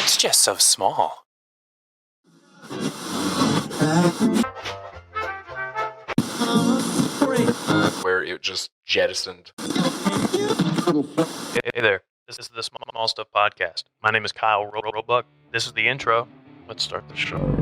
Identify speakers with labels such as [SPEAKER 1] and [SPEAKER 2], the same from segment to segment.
[SPEAKER 1] It's just so small.
[SPEAKER 2] Where it just jettisoned.
[SPEAKER 1] Hey there, this is the Small Stuff Podcast. My name is Kyle Roebuck. This is the intro. Let's start the show.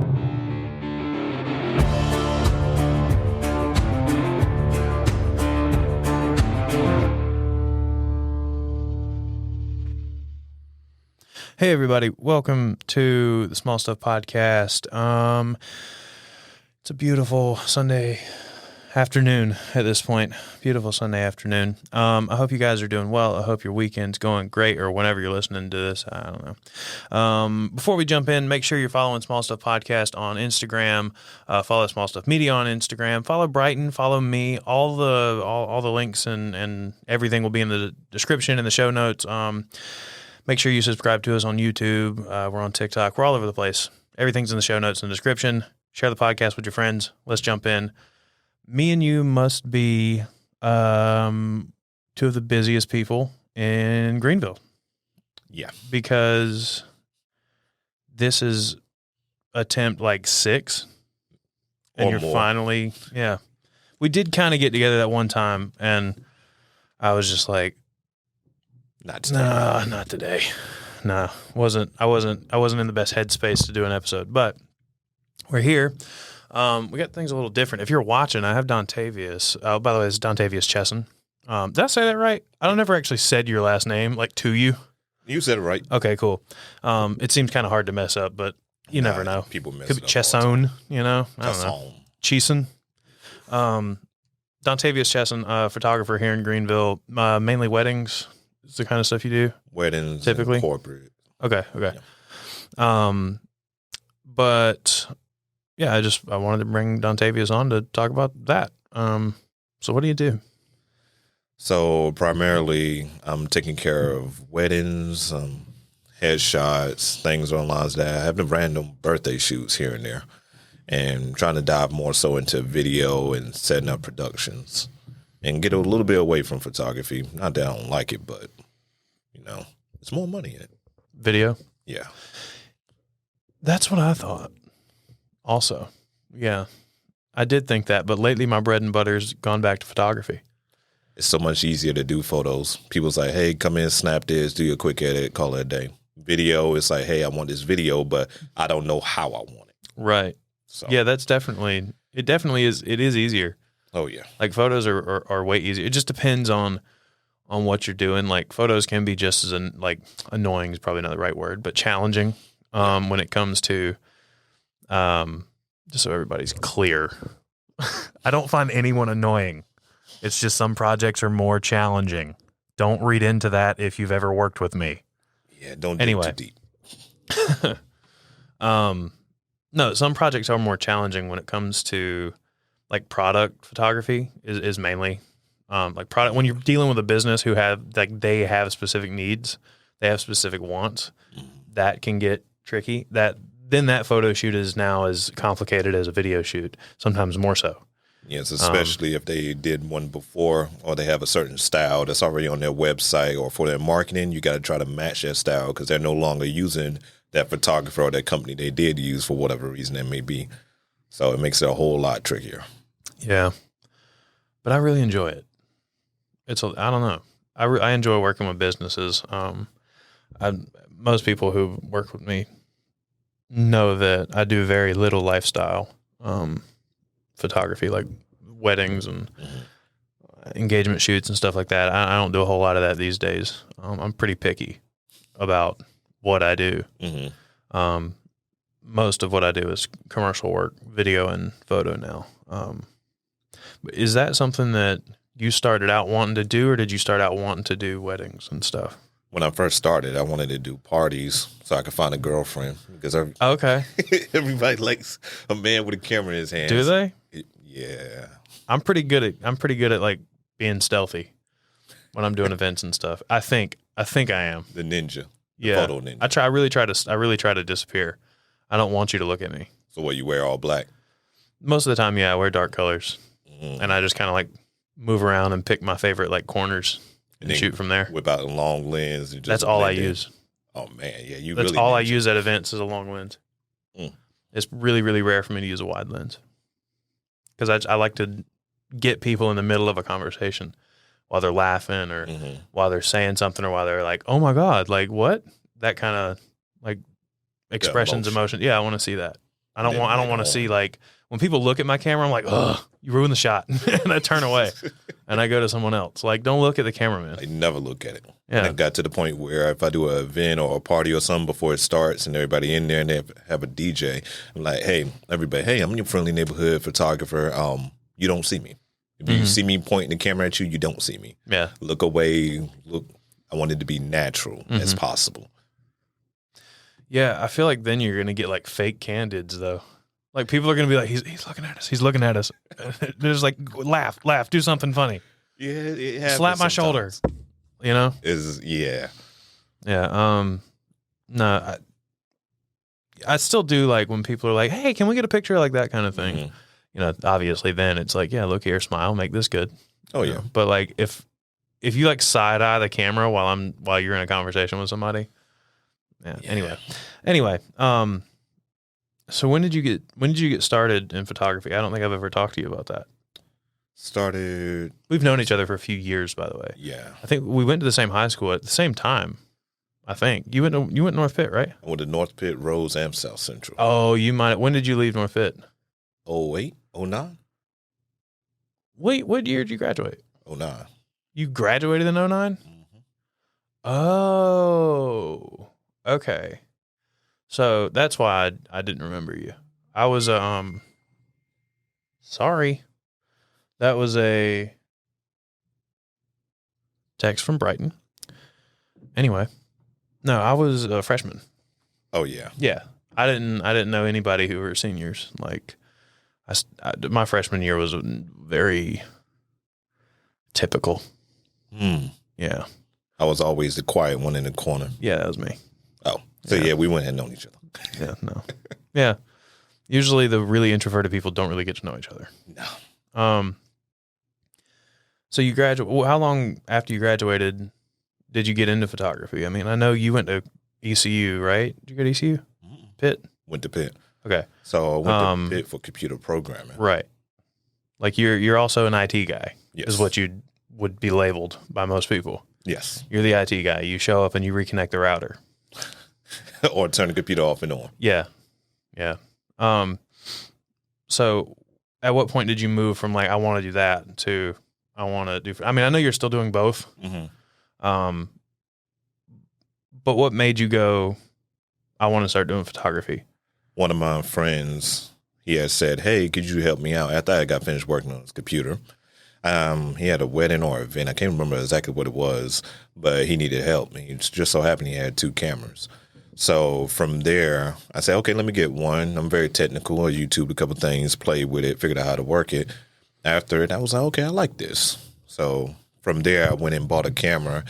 [SPEAKER 1] Hey everybody, welcome to the Small Stuff Podcast. It's a beautiful Sunday afternoon at this point. Beautiful Sunday afternoon. I hope you guys are doing well. I hope your weekend's going great, or whenever you're listening to this. I don't know. Before we jump in, make sure you're following Small Stuff Podcast on Instagram. Follow Small Stuff Media on Instagram. Follow Brighton. Follow me. All the links and everything will be in the description and the show notes. Make sure you subscribe to us on YouTube. We're on TikTok. We're all over the place. Everything's in the show notes and the description. Share the podcast with your friends. Let's jump in. Me and you must be two of the busiest people in Greenville.
[SPEAKER 2] Yeah.
[SPEAKER 1] Because this is attempt like 6. And you're more. Finally, yeah. We did kind of get together that one time, and I was just like, not today. Nah, not today. No, I wasn't in the best headspace to do an episode, but we're here. We got things a little different. If you're watching, I have Dontavious. By the way, it's Dontavious Chesson. Did I say that right? I don't ever actually said your last name, like, to you.
[SPEAKER 2] You said it right.
[SPEAKER 1] Okay, cool. It seems kind of hard to mess up, but you never know.
[SPEAKER 2] People mess
[SPEAKER 1] Could
[SPEAKER 2] it
[SPEAKER 1] be
[SPEAKER 2] up.
[SPEAKER 1] Chesson, you know? I don't know.
[SPEAKER 2] Chesson.
[SPEAKER 1] Dontavious Chesson, photographer here in Greenville. Mainly weddings is the kind of stuff you do?
[SPEAKER 2] Weddings,
[SPEAKER 1] typically?
[SPEAKER 2] And corporate.
[SPEAKER 1] Okay.
[SPEAKER 2] Yeah.
[SPEAKER 1] But yeah, I wanted to bring Dontavious on to talk about that. So what do you do?
[SPEAKER 2] So primarily, I'm taking care of weddings, headshots, things along lines that. I have the random birthday shoots here and there, and trying to dive more so into video and setting up productions, and get a little bit away from photography. Not that I don't like it, but it's more money in it.
[SPEAKER 1] Video?
[SPEAKER 2] Yeah.
[SPEAKER 1] That's what I thought. Also, yeah, I did think that, but lately my bread and butter's gone back to photography.
[SPEAKER 2] It's so much easier to do photos. People's like, hey, come in, snap this, do a quick edit, call it a day. Video, it's like, hey, I want this video, but I don't know how I want it.
[SPEAKER 1] Right. So yeah, it definitely is. It is easier.
[SPEAKER 2] Oh yeah.
[SPEAKER 1] Like photos are way easier. It just depends on what you're doing. Like photos can be just as annoying is probably not the right word, but challenging when it comes to just so everybody's clear. I don't find anyone annoying. It's just some projects are more challenging. Don't read into that if you've ever worked with me.
[SPEAKER 2] Yeah, don't dig too deep.
[SPEAKER 1] No, some projects are more challenging when it comes to like product photography is mainly like product. When you're dealing with a business who they have specific needs, they have specific wants, that can get tricky. Then that photo shoot is now as complicated as a video shoot, sometimes more so.
[SPEAKER 2] Yes, especially if they did one before, or they have a certain style that's already on their website, or for their marketing, you got to try to match that style because they're no longer using that photographer or that company they did use for whatever reason that may be. So it makes it a whole lot trickier.
[SPEAKER 1] Yeah, but I really enjoy it. I don't know. I enjoy working with businesses. Most people who work with me know that I do very little lifestyle photography, like weddings and engagement shoots and stuff like that. I don't do a whole lot of that these days. I'm pretty picky about what I do.
[SPEAKER 2] Mm-hmm.
[SPEAKER 1] Most of what I do is commercial work, video and photo now. Is that something that you started out wanting to do, or did you start out wanting to do weddings and stuff?
[SPEAKER 2] When I first started, I wanted to do parties so I could find a girlfriend because
[SPEAKER 1] okay.
[SPEAKER 2] Everybody likes a man with a camera in his hands.
[SPEAKER 1] Do they?
[SPEAKER 2] Yeah.
[SPEAKER 1] I'm pretty good at like being stealthy when I'm doing events and stuff. I think I am.
[SPEAKER 2] The ninja. The
[SPEAKER 1] Yeah.
[SPEAKER 2] photo ninja.
[SPEAKER 1] I really try to disappear. I don't want you to look at me.
[SPEAKER 2] So what, you wear all black?
[SPEAKER 1] Most of the time, yeah, I wear dark colors. And I just kind of like move around and pick my favorite like corners and shoot from there.
[SPEAKER 2] Whip out a long lens. And just
[SPEAKER 1] That's all I use.
[SPEAKER 2] Oh man, yeah,
[SPEAKER 1] That's
[SPEAKER 2] really
[SPEAKER 1] all I
[SPEAKER 2] need
[SPEAKER 1] use at events is a long lens.
[SPEAKER 2] Mm.
[SPEAKER 1] It's really, really rare for me to use a wide lens because I like to get people in the middle of a conversation while they're laughing or while they're saying something or while they're like, oh my God, like what? That kind of like expressions, emotion. Yeah, I want to see that. I don't want to see like when people look at my camera, I'm like, ugh, you ruined the shot. And I turn away and I go to someone else. Like, don't look at the cameraman.
[SPEAKER 2] I never look at it.
[SPEAKER 1] Yeah.
[SPEAKER 2] And it got to the point where if I do an event or a party or something before it starts and everybody in there and they have a DJ, I'm like, hey, everybody, hey, I'm your friendly neighborhood photographer. You don't see me. If you see me pointing the camera at you, you don't see me.
[SPEAKER 1] Yeah.
[SPEAKER 2] Look away. Look. I want it to be natural as possible.
[SPEAKER 1] Yeah, I feel like then you're going to get like fake candids though. Like people are going to be like, he's looking at us. He's looking at us. They're just like, laugh, do something funny.
[SPEAKER 2] Yeah, it happens
[SPEAKER 1] slap my shoulder. You know?
[SPEAKER 2] Yeah.
[SPEAKER 1] No, I still do like when people are like, hey, can we get a picture, like that kind of thing. You know, obviously then it's like, yeah, look here, smile, make this good.
[SPEAKER 2] Oh yeah.
[SPEAKER 1] But like if you like side eye the camera while you're in a conversation with somebody. Yeah. Anyway. So when did you get started in photography? I don't think I've ever talked to you about that. We've known each other for a few years, by the way.
[SPEAKER 2] Yeah.
[SPEAKER 1] I think we went to the same high school at the same time. I think you went North Pitt, right?
[SPEAKER 2] I went to North Pitt, Rose, and South Central.
[SPEAKER 1] Oh, you might. When did you leave North Pitt?
[SPEAKER 2] 08, 09?
[SPEAKER 1] Wait, what year did you graduate?
[SPEAKER 2] 09.
[SPEAKER 1] You graduated in 09? Oh, okay. So that's why I didn't remember you. I was sorry. That was a text from Brighton. Anyway, no, I was a freshman.
[SPEAKER 2] Oh yeah.
[SPEAKER 1] Yeah. I didn't know anybody who were seniors. Like my freshman year was very typical. Yeah.
[SPEAKER 2] I was always the quiet one in the corner.
[SPEAKER 1] Yeah, that was me.
[SPEAKER 2] Oh, so yeah, we wouldn't have known each other.
[SPEAKER 1] Yeah, no. Yeah. Usually the really introverted people don't really get to know each other.
[SPEAKER 2] No.
[SPEAKER 1] So you how long after you graduated did you get into photography? I mean, I know you went to ECU, right? Did you go to ECU? Pitt?
[SPEAKER 2] Went to Pitt.
[SPEAKER 1] Okay.
[SPEAKER 2] So I went to Pitt for computer programming.
[SPEAKER 1] Right. Like you're also an IT guy.
[SPEAKER 2] Yes.
[SPEAKER 1] Is what you would be labeled by most people.
[SPEAKER 2] Yes.
[SPEAKER 1] You're the IT guy. You show up and you reconnect the router.
[SPEAKER 2] Or turn the computer off and on.
[SPEAKER 1] Yeah. Yeah. So at what point did you move from like, I want to do that to I want to do, I mean, I know you're still doing both. But what made you go, I want to start doing photography?
[SPEAKER 2] One of my friends, he had said, hey, could you help me out? After I got finished working on his computer, he had a wedding or event. I can't remember exactly what it was, but he needed help. It just so happened he had 2 cameras. So from there, I said, okay, let me get one. I'm very technical. I YouTubed a couple things, played with it, figured out how to work it. After it, I was like, okay, I like this. So from there, I went and bought a camera.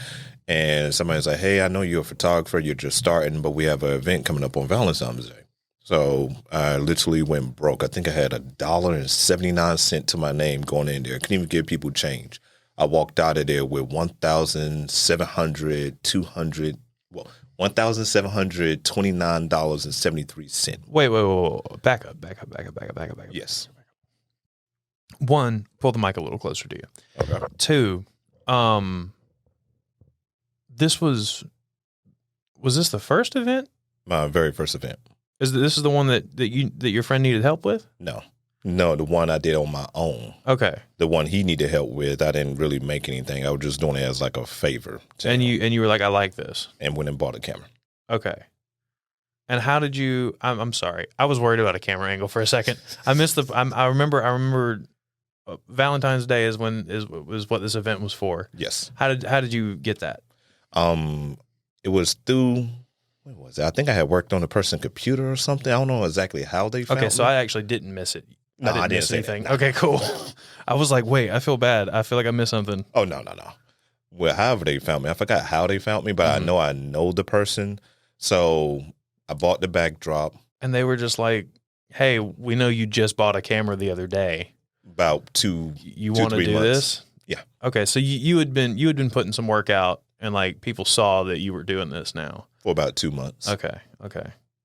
[SPEAKER 2] And somebody's like, hey, I know you're a photographer. You're just starting, but we have an event coming up on Valentine's Day. So I literally went broke. I think I had $1.79 to my name going in there. Couldn't even give people change. I walked out of there with $1,729.73.
[SPEAKER 1] Wait. Back up.
[SPEAKER 2] Yes.
[SPEAKER 1] 1, pull the mic a little closer to you.
[SPEAKER 2] Okay.
[SPEAKER 1] 2, this was this the first event?
[SPEAKER 2] My very first event.
[SPEAKER 1] This is the one that your friend needed help with?
[SPEAKER 2] No, the one I did on my own.
[SPEAKER 1] Okay.
[SPEAKER 2] The one he needed help with, I didn't really make anything. I was just doing it as like a favor.
[SPEAKER 1] And you were like, I like this.
[SPEAKER 2] And went and bought a camera.
[SPEAKER 1] Okay. And how did you? I'm sorry. I was worried about a camera angle for a second. I missed I remember. Valentine's Day is what this event was for.
[SPEAKER 2] Yes.
[SPEAKER 1] How did you get that?
[SPEAKER 2] It was through. What was it? I think I had worked on a person's computer or something. I don't know exactly how they found me.
[SPEAKER 1] Okay, so I actually didn't miss it.
[SPEAKER 2] No,
[SPEAKER 1] I didn't miss anything.
[SPEAKER 2] No.
[SPEAKER 1] Okay, cool. I was like, wait, I feel bad. I feel like I missed something.
[SPEAKER 2] Oh, no. Well, however they found me. I forgot how they found me, but I know the person. So I bought the backdrop.
[SPEAKER 1] And they were just like, hey, we know you just bought a camera the other day.
[SPEAKER 2] About 2
[SPEAKER 1] You want to do
[SPEAKER 2] months.
[SPEAKER 1] this?
[SPEAKER 2] Yeah.
[SPEAKER 1] Okay, so you had been putting some work out and like people saw that you were doing this now?
[SPEAKER 2] For about 2 months.
[SPEAKER 1] Okay.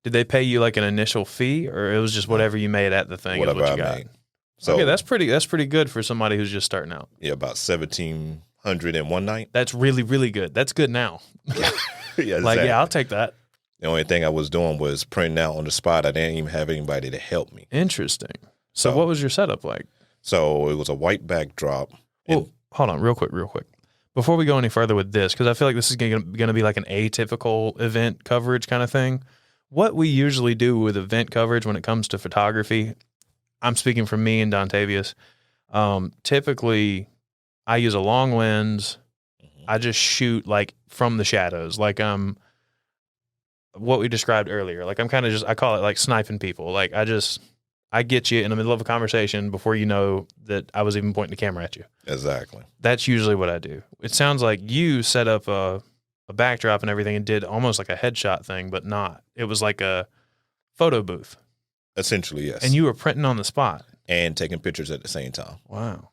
[SPEAKER 1] Did they pay you like an initial fee, or it was just whatever you made at the thing?
[SPEAKER 2] Whatever
[SPEAKER 1] is what
[SPEAKER 2] I
[SPEAKER 1] you got?
[SPEAKER 2] made. So
[SPEAKER 1] Okay, that's pretty good for somebody who's just starting out.
[SPEAKER 2] Yeah, about 1,700 in one night.
[SPEAKER 1] That's really, really good. That's good now.
[SPEAKER 2] Yeah, exactly.
[SPEAKER 1] Like, yeah, I'll take that.
[SPEAKER 2] The only thing I was doing was printing out on the spot. I didn't even have anybody to help me.
[SPEAKER 1] Interesting. So what was your setup like?
[SPEAKER 2] So it was a white backdrop.
[SPEAKER 1] Well, hold on, real quick. Before we go any further with this, because I feel like this is going to be like an atypical event coverage kind of thing. What we usually do with event coverage when it comes to photography, I'm speaking for me and Dontavious. Typically, I use a long lens. I just shoot like from the shadows, like what we described earlier. Like I'm kind of I call it like sniping people. Like I get you in the middle of a conversation before you know that I was even pointing the camera at you.
[SPEAKER 2] Exactly.
[SPEAKER 1] That's usually what I do. It sounds like you set up a backdrop and everything and did almost like a headshot thing, but not. It was like a photo booth.
[SPEAKER 2] Essentially, yes.
[SPEAKER 1] And you were printing on the spot.
[SPEAKER 2] And taking pictures at the same time.
[SPEAKER 1] Wow.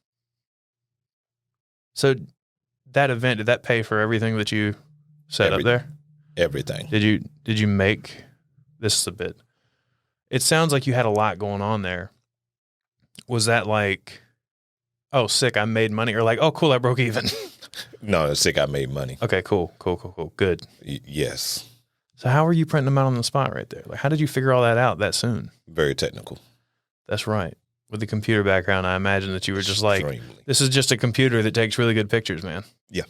[SPEAKER 1] So that event, did that pay for everything that you set up there?
[SPEAKER 2] Everything.
[SPEAKER 1] Did you make, this is a bit, it sounds like you had a lot going on there. Was that like, oh, sick, I made money? Or like, oh, cool, I broke even?
[SPEAKER 2] No, it's sick, I made money.
[SPEAKER 1] Okay, cool. Good.
[SPEAKER 2] Yes.
[SPEAKER 1] So how were you printing them out on the spot right there? Like, how did you figure all that out that soon?
[SPEAKER 2] Very technical.
[SPEAKER 1] That's right. With the computer background, I imagine that you were just like,
[SPEAKER 2] Extremely.
[SPEAKER 1] this is just a computer that takes really good pictures, man.
[SPEAKER 2] Yeah.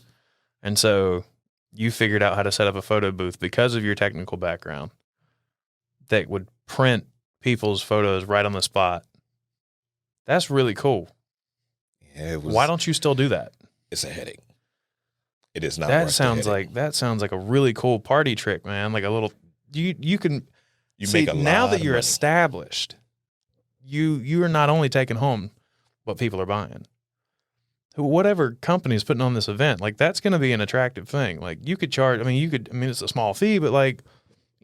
[SPEAKER 1] And so you figured out how to set up a photo booth because of your technical background that would print people's photos right on the spot. That's really cool.
[SPEAKER 2] Yeah,
[SPEAKER 1] Why don't you still do that?
[SPEAKER 2] It's a headache. It is not.
[SPEAKER 1] That sounds like a really cool party trick, man. Like a little you can see,
[SPEAKER 2] make a
[SPEAKER 1] now
[SPEAKER 2] lot
[SPEAKER 1] that
[SPEAKER 2] of
[SPEAKER 1] you're
[SPEAKER 2] money.
[SPEAKER 1] established, you are not only taking home what people are buying. Whatever company's putting on this event, like that's going to be an attractive thing. Like you could charge. I mean, it's a small fee, but like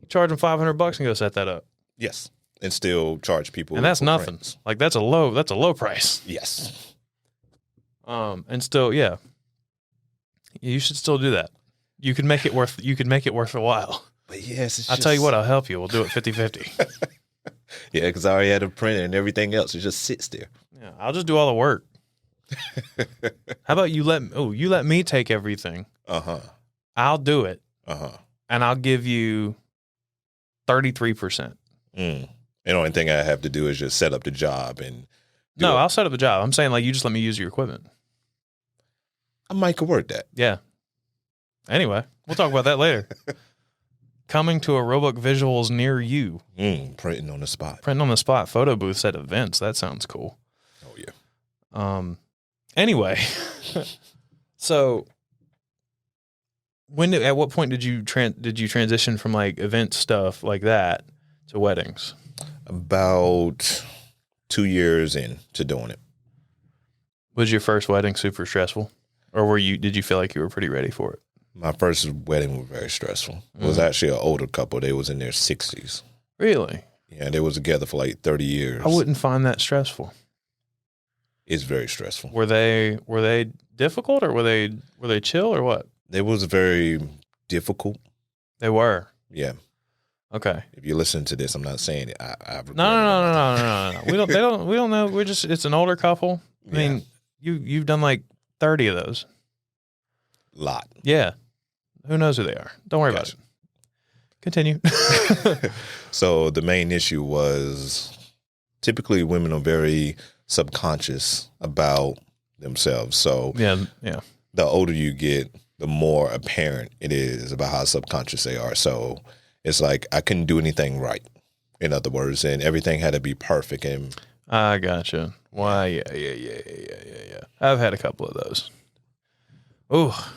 [SPEAKER 1] charge them $500 and go set that up.
[SPEAKER 2] Yes, and still charge people.
[SPEAKER 1] And that's
[SPEAKER 2] for
[SPEAKER 1] nothing.
[SPEAKER 2] prints.
[SPEAKER 1] Like that's a low price.
[SPEAKER 2] Yes.
[SPEAKER 1] And still, yeah, you should still do that. You could make it worth a while.
[SPEAKER 2] But yes,
[SPEAKER 1] I'll tell you what, I'll help you. We'll do it 50-50.
[SPEAKER 2] Yeah, because I already had a printer and everything else. It just sits there.
[SPEAKER 1] Yeah, I'll just do all the work. How about you let me take everything. I'll do it. And I'll give you 33%.
[SPEAKER 2] And the only thing I have to do is just set up the job and
[SPEAKER 1] I'll set up a job. I'm saying like you just let me use your equipment.
[SPEAKER 2] I might could work that.
[SPEAKER 1] Yeah. Anyway, we'll talk about that later. Coming to a Roebuck Visuals near you.
[SPEAKER 2] Printing on the spot.
[SPEAKER 1] Printing on the spot photo booths at events. That sounds cool.
[SPEAKER 2] Oh yeah.
[SPEAKER 1] Anyway, so at what point did you transition from like event stuff like that to weddings?
[SPEAKER 2] About 2 years into doing it.
[SPEAKER 1] Was your first wedding super stressful, or did you feel like you were pretty ready for it?
[SPEAKER 2] My first wedding was very stressful. It was actually an older couple. They was in their 60s.
[SPEAKER 1] Really?
[SPEAKER 2] Yeah, they was together for like 30 years.
[SPEAKER 1] I wouldn't find that stressful.
[SPEAKER 2] It's very stressful.
[SPEAKER 1] Were they difficult, or were they chill, or what?
[SPEAKER 2] They was very difficult.
[SPEAKER 1] They were.
[SPEAKER 2] Yeah.
[SPEAKER 1] Okay.
[SPEAKER 2] If you listen to this, I'm not saying it.
[SPEAKER 1] No. We don't know. It's an older couple. I mean, you've done like 30 of those.
[SPEAKER 2] Lot.
[SPEAKER 1] Yeah. Who knows who they are? Don't worry about it. Continue.
[SPEAKER 2] So the main issue was typically women are very subconscious about themselves. So
[SPEAKER 1] yeah.
[SPEAKER 2] The older you get, the more apparent it is about how subconscious they are. So it's like I couldn't do anything right, in other words, and everything had to be perfect. And
[SPEAKER 1] I gotcha. Why? Yeah. I've had a couple of those. Oh,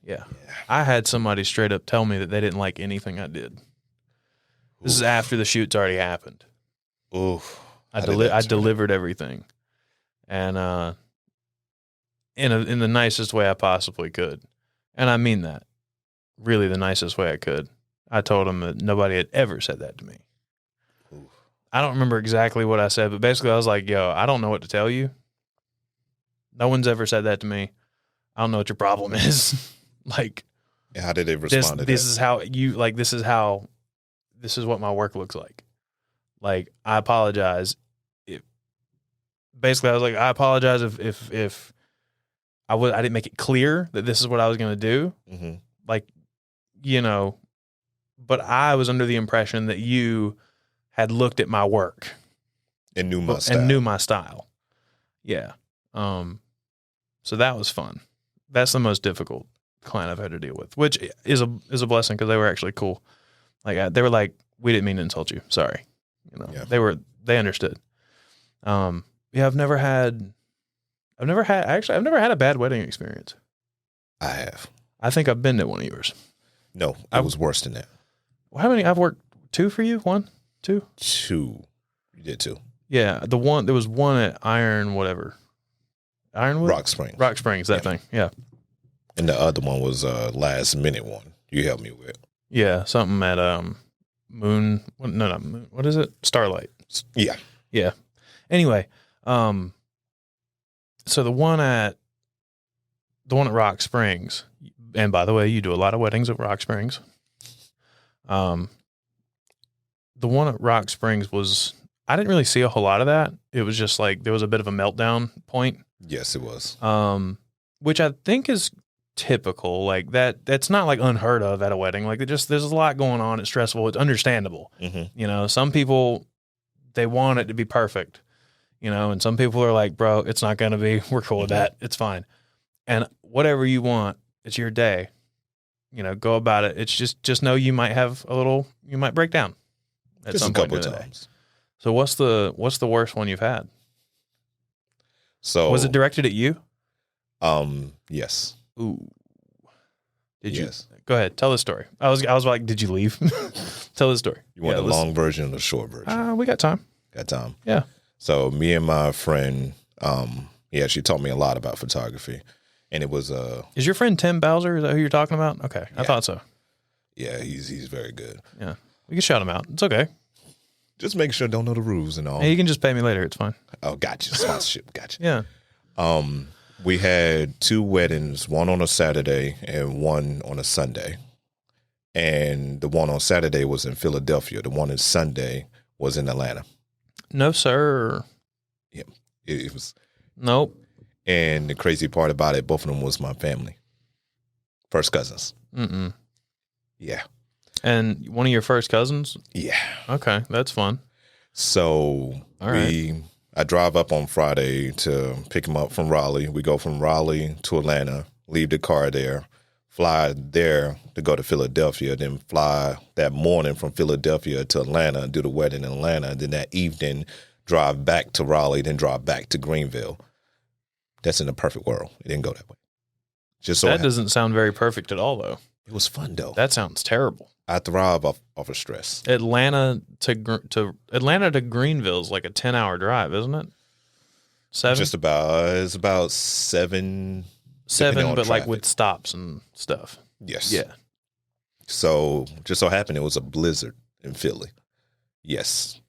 [SPEAKER 1] yeah. I had somebody straight up tell me that they didn't like anything I did. This is after the shoot's already happened.
[SPEAKER 2] Oof.
[SPEAKER 1] I delivered everything, and in the nicest way I possibly could, and I mean that, really the nicest way I could. I told him that nobody had ever said that to me.
[SPEAKER 2] Oof.
[SPEAKER 1] I don't remember exactly what I said, but basically I was like, yo, I don't know what to tell you. No one's ever said that to me. I don't know what your problem is. Like,
[SPEAKER 2] How did they respond to that?
[SPEAKER 1] This is how this is what my work looks like. Like, I apologize. Basically, I was like, I apologize if I didn't make it clear that this is what I was going to do.
[SPEAKER 2] Mm-hmm.
[SPEAKER 1] Like, but I was under the impression that you had looked at my work
[SPEAKER 2] and knew my style.
[SPEAKER 1] Yeah. So that was fun. That's the most difficult client I've had to deal with, which is a blessing because they were actually cool. Like, they were like, we didn't mean to insult you. Sorry. They understood. Yeah, I've never had a bad wedding experience.
[SPEAKER 2] I have.
[SPEAKER 1] I think I've been to one of yours.
[SPEAKER 2] No, I was worse than that.
[SPEAKER 1] How many? I've worked 2 for you? 1, 2?
[SPEAKER 2] 2. You did 2.
[SPEAKER 1] Yeah, there was one at Ironwood.
[SPEAKER 2] Rock Springs.
[SPEAKER 1] That thing. Yeah.
[SPEAKER 2] And the other one was a last minute one you helped me with.
[SPEAKER 1] Yeah, something at Moon. No, not Moon. What is it? Starlight.
[SPEAKER 2] Yeah.
[SPEAKER 1] Yeah. Anyway, so the one at Rock Springs, and by the way, you do a lot of weddings at Rock Springs. The one at Rock Springs I didn't really see a whole lot of that. It was just like there was a bit of a meltdown point.
[SPEAKER 2] Yes, it was.
[SPEAKER 1] Which I think is typical. Like that's not like unheard of at a wedding. Like there's a lot going on. It's stressful. It's understandable.
[SPEAKER 2] Mm-hmm.
[SPEAKER 1] Some people, they want it to be perfect, and some people are like, bro, it's not going to be. We're cool with that. It's fine. And whatever you want, it's your day. Go about it. It's just know you might break down at
[SPEAKER 2] just
[SPEAKER 1] some
[SPEAKER 2] a couple
[SPEAKER 1] point
[SPEAKER 2] of
[SPEAKER 1] in the
[SPEAKER 2] times.
[SPEAKER 1] day. So what's the worst one you've had?
[SPEAKER 2] So
[SPEAKER 1] was it directed at you?
[SPEAKER 2] Yes.
[SPEAKER 1] Ooh. Did you?
[SPEAKER 2] Yes.
[SPEAKER 1] Go ahead. Tell the story. I was like, did you leave? Tell the story.
[SPEAKER 2] You want the long version or the short version?
[SPEAKER 1] We got time.
[SPEAKER 2] Got time.
[SPEAKER 1] Yeah.
[SPEAKER 2] So me and my friend, she taught me a lot about photography, and it was
[SPEAKER 1] Is your friend Tim Bowser? Is that who you're talking about? Okay, I thought so.
[SPEAKER 2] Yeah, he's very good.
[SPEAKER 1] Yeah, we can shout him out. It's okay.
[SPEAKER 2] Just make sure don't know the rules and all.
[SPEAKER 1] Hey, you can just pay me later. It's fine.
[SPEAKER 2] Oh, gotcha. Sponsorship. Gotcha.
[SPEAKER 1] Yeah.
[SPEAKER 2] We had 2 weddings, one on a Saturday and one on a Sunday. And the one on Saturday was in Philadelphia. The one on Sunday was in Atlanta.
[SPEAKER 1] No, sir.
[SPEAKER 2] Yeah, it was.
[SPEAKER 1] Nope.
[SPEAKER 2] And the crazy part about it, both of them was my family. First cousins.
[SPEAKER 1] Mm-mm.
[SPEAKER 2] Yeah.
[SPEAKER 1] And one of your first cousins?
[SPEAKER 2] Yeah.
[SPEAKER 1] Okay, that's fun.
[SPEAKER 2] So I drive up on Friday to pick him up from Raleigh. We go from Raleigh to Atlanta, leave the car there, fly there to go to Philadelphia, then fly that morning from Philadelphia to Atlanta, do the wedding in Atlanta, then that evening drive back to Raleigh, then drive back to Greenville. That's in the perfect world. It didn't go that way.
[SPEAKER 1] That doesn't sound very perfect at all, though.
[SPEAKER 2] It was fun, though.
[SPEAKER 1] That sounds terrible.
[SPEAKER 2] I thrive off of stress.
[SPEAKER 1] Atlanta to Greenville is like a 10-hour drive, isn't it? 7?
[SPEAKER 2] Just about. It's about 7.
[SPEAKER 1] 7, but like with stops and stuff.
[SPEAKER 2] Yes.
[SPEAKER 1] Yeah.
[SPEAKER 2] So just so happened it was a blizzard in Philly. Yes.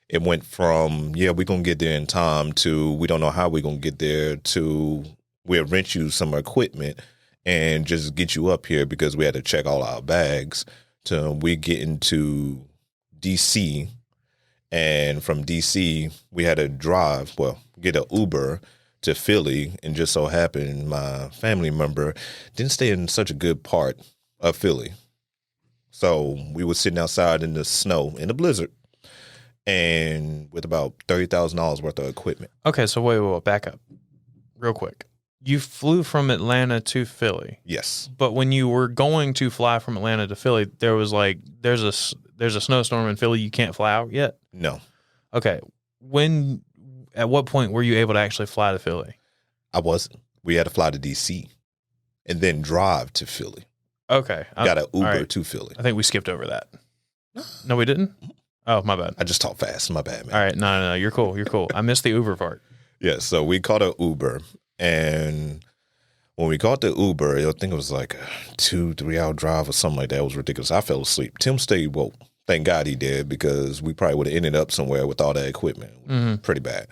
[SPEAKER 2] It went from, we're going to get there in time to we don't know how we're going to get there to we'll rent you some equipment and just get you up here because we had to check all our bags to we get into D.C. And from D.C., we had to get an Uber to Philly. And just so happened my family member didn't stay in such a good part of Philly. So we were sitting outside in the snow, in the blizzard, and with about $30,000 worth of equipment.
[SPEAKER 1] Okay, so wait, back up real quick. You flew from Atlanta to Philly.
[SPEAKER 2] Yes.
[SPEAKER 1] But when you were going to fly from Atlanta to Philly, there was like there's a snowstorm in Philly. You can't fly out yet?
[SPEAKER 2] No.
[SPEAKER 1] Okay. At what point were you able to actually fly to Philly?
[SPEAKER 2] I wasn't. We had to fly to D.C. and then drive to Philly.
[SPEAKER 1] Okay.
[SPEAKER 2] Got an Uber to Philly.
[SPEAKER 1] I think we skipped over that. No, we didn't? Oh, my bad.
[SPEAKER 2] I just talk fast. My bad, man.
[SPEAKER 1] All right. No. You're cool. You're cool. I missed the Uber part.
[SPEAKER 2] Yeah, so we caught an Uber. And when we caught the Uber, I think it was like a 2-3 hour drive or something like that. It was ridiculous. I fell asleep. Tim stayed woke. Thank God he did, because we probably would have ended up somewhere with all that equipment. Mm-hmm. Pretty bad.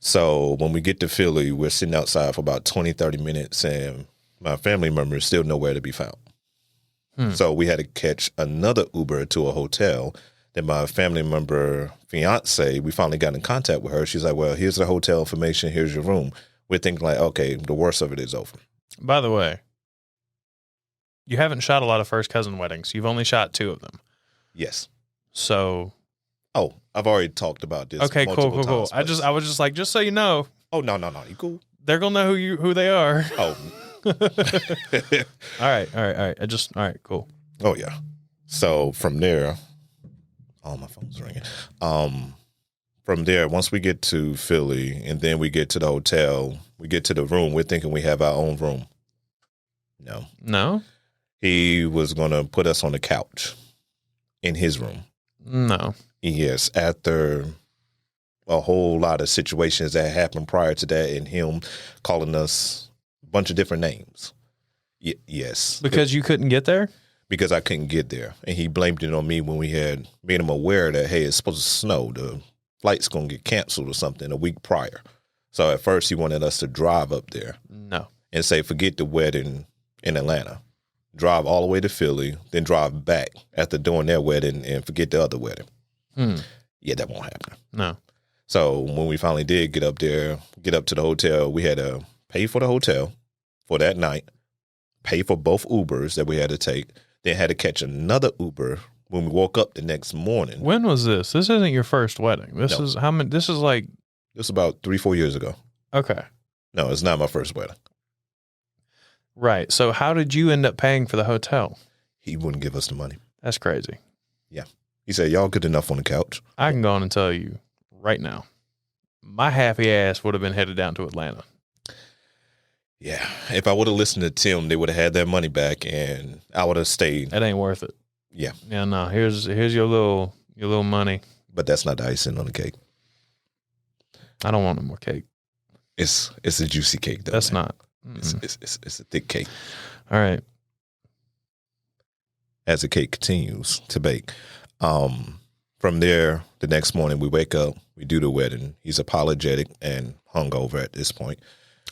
[SPEAKER 2] So when we get to Philly, we're sitting outside for about 20, 30 minutes, and my family member is still nowhere to be found. So we had to catch another Uber to a hotel. Then my family member, fiance, we finally got in contact with her. She's like, well, here's the hotel information. Here's your room. We're thinking like, okay, the worst of it is over.
[SPEAKER 1] By the way, you haven't shot a lot of first cousin weddings. You've only shot 2 of them.
[SPEAKER 2] Yes.
[SPEAKER 1] So.
[SPEAKER 2] Oh, I've already talked about this.
[SPEAKER 1] Okay, cool.
[SPEAKER 2] Times,
[SPEAKER 1] I was just like, just so you know.
[SPEAKER 2] Oh, no. You cool?
[SPEAKER 1] They're going to know who they are.
[SPEAKER 2] Oh.
[SPEAKER 1] All right. All right, cool.
[SPEAKER 2] Oh, yeah. So from there, my phone's ringing. From there, once we get to Philly and then we get to the hotel, we get to the room, we're thinking we have our own room. No. He was going to put us on the couch in his room.
[SPEAKER 1] No.
[SPEAKER 2] Yes, after a whole lot of situations that happened prior to that and him calling us a bunch of different names. Yes.
[SPEAKER 1] Because you couldn't get there?
[SPEAKER 2] Because I couldn't get there. And he blamed it on me when we had made him aware that, hey, it's supposed to snow. The flight's going to get canceled or something a week prior. So at first he wanted us to drive up there.
[SPEAKER 1] No.
[SPEAKER 2] And say, forget the wedding in Atlanta. Drive all the way to Philly, then drive back after doing their wedding and forget the other wedding. Yeah, that won't happen.
[SPEAKER 1] No.
[SPEAKER 2] So when we finally did get up there, get up to the hotel, we had to pay for the hotel for that night, pay for both Ubers that we had to take, then had to catch another Uber when we woke up the next morning.
[SPEAKER 1] When was this? This isn't your first wedding. This is how many? This is like.
[SPEAKER 2] This was about 3-4 years ago.
[SPEAKER 1] Okay.
[SPEAKER 2] No, it's not my first wedding.
[SPEAKER 1] Right. So how did you end up paying for the hotel?
[SPEAKER 2] He wouldn't give us the money.
[SPEAKER 1] That's crazy.
[SPEAKER 2] Yeah. He said, y'all good enough on the couch.
[SPEAKER 1] I can go on and tell you right now, my happy ass would have been headed down to Atlanta.
[SPEAKER 2] Yeah. If I would have listened to Tim, they would have had their money back and I would have stayed.
[SPEAKER 1] That ain't worth it.
[SPEAKER 2] Yeah.
[SPEAKER 1] Yeah, no. Here's your little money.
[SPEAKER 2] But that's not the icing on the cake.
[SPEAKER 1] I don't want no more cake.
[SPEAKER 2] It's a juicy cake, though.
[SPEAKER 1] That's
[SPEAKER 2] man.
[SPEAKER 1] not.
[SPEAKER 2] It's a thick cake.
[SPEAKER 1] All right.
[SPEAKER 2] As the cake continues to bake. From there, the next morning we wake up, we do the wedding. He's apologetic and hungover at this point.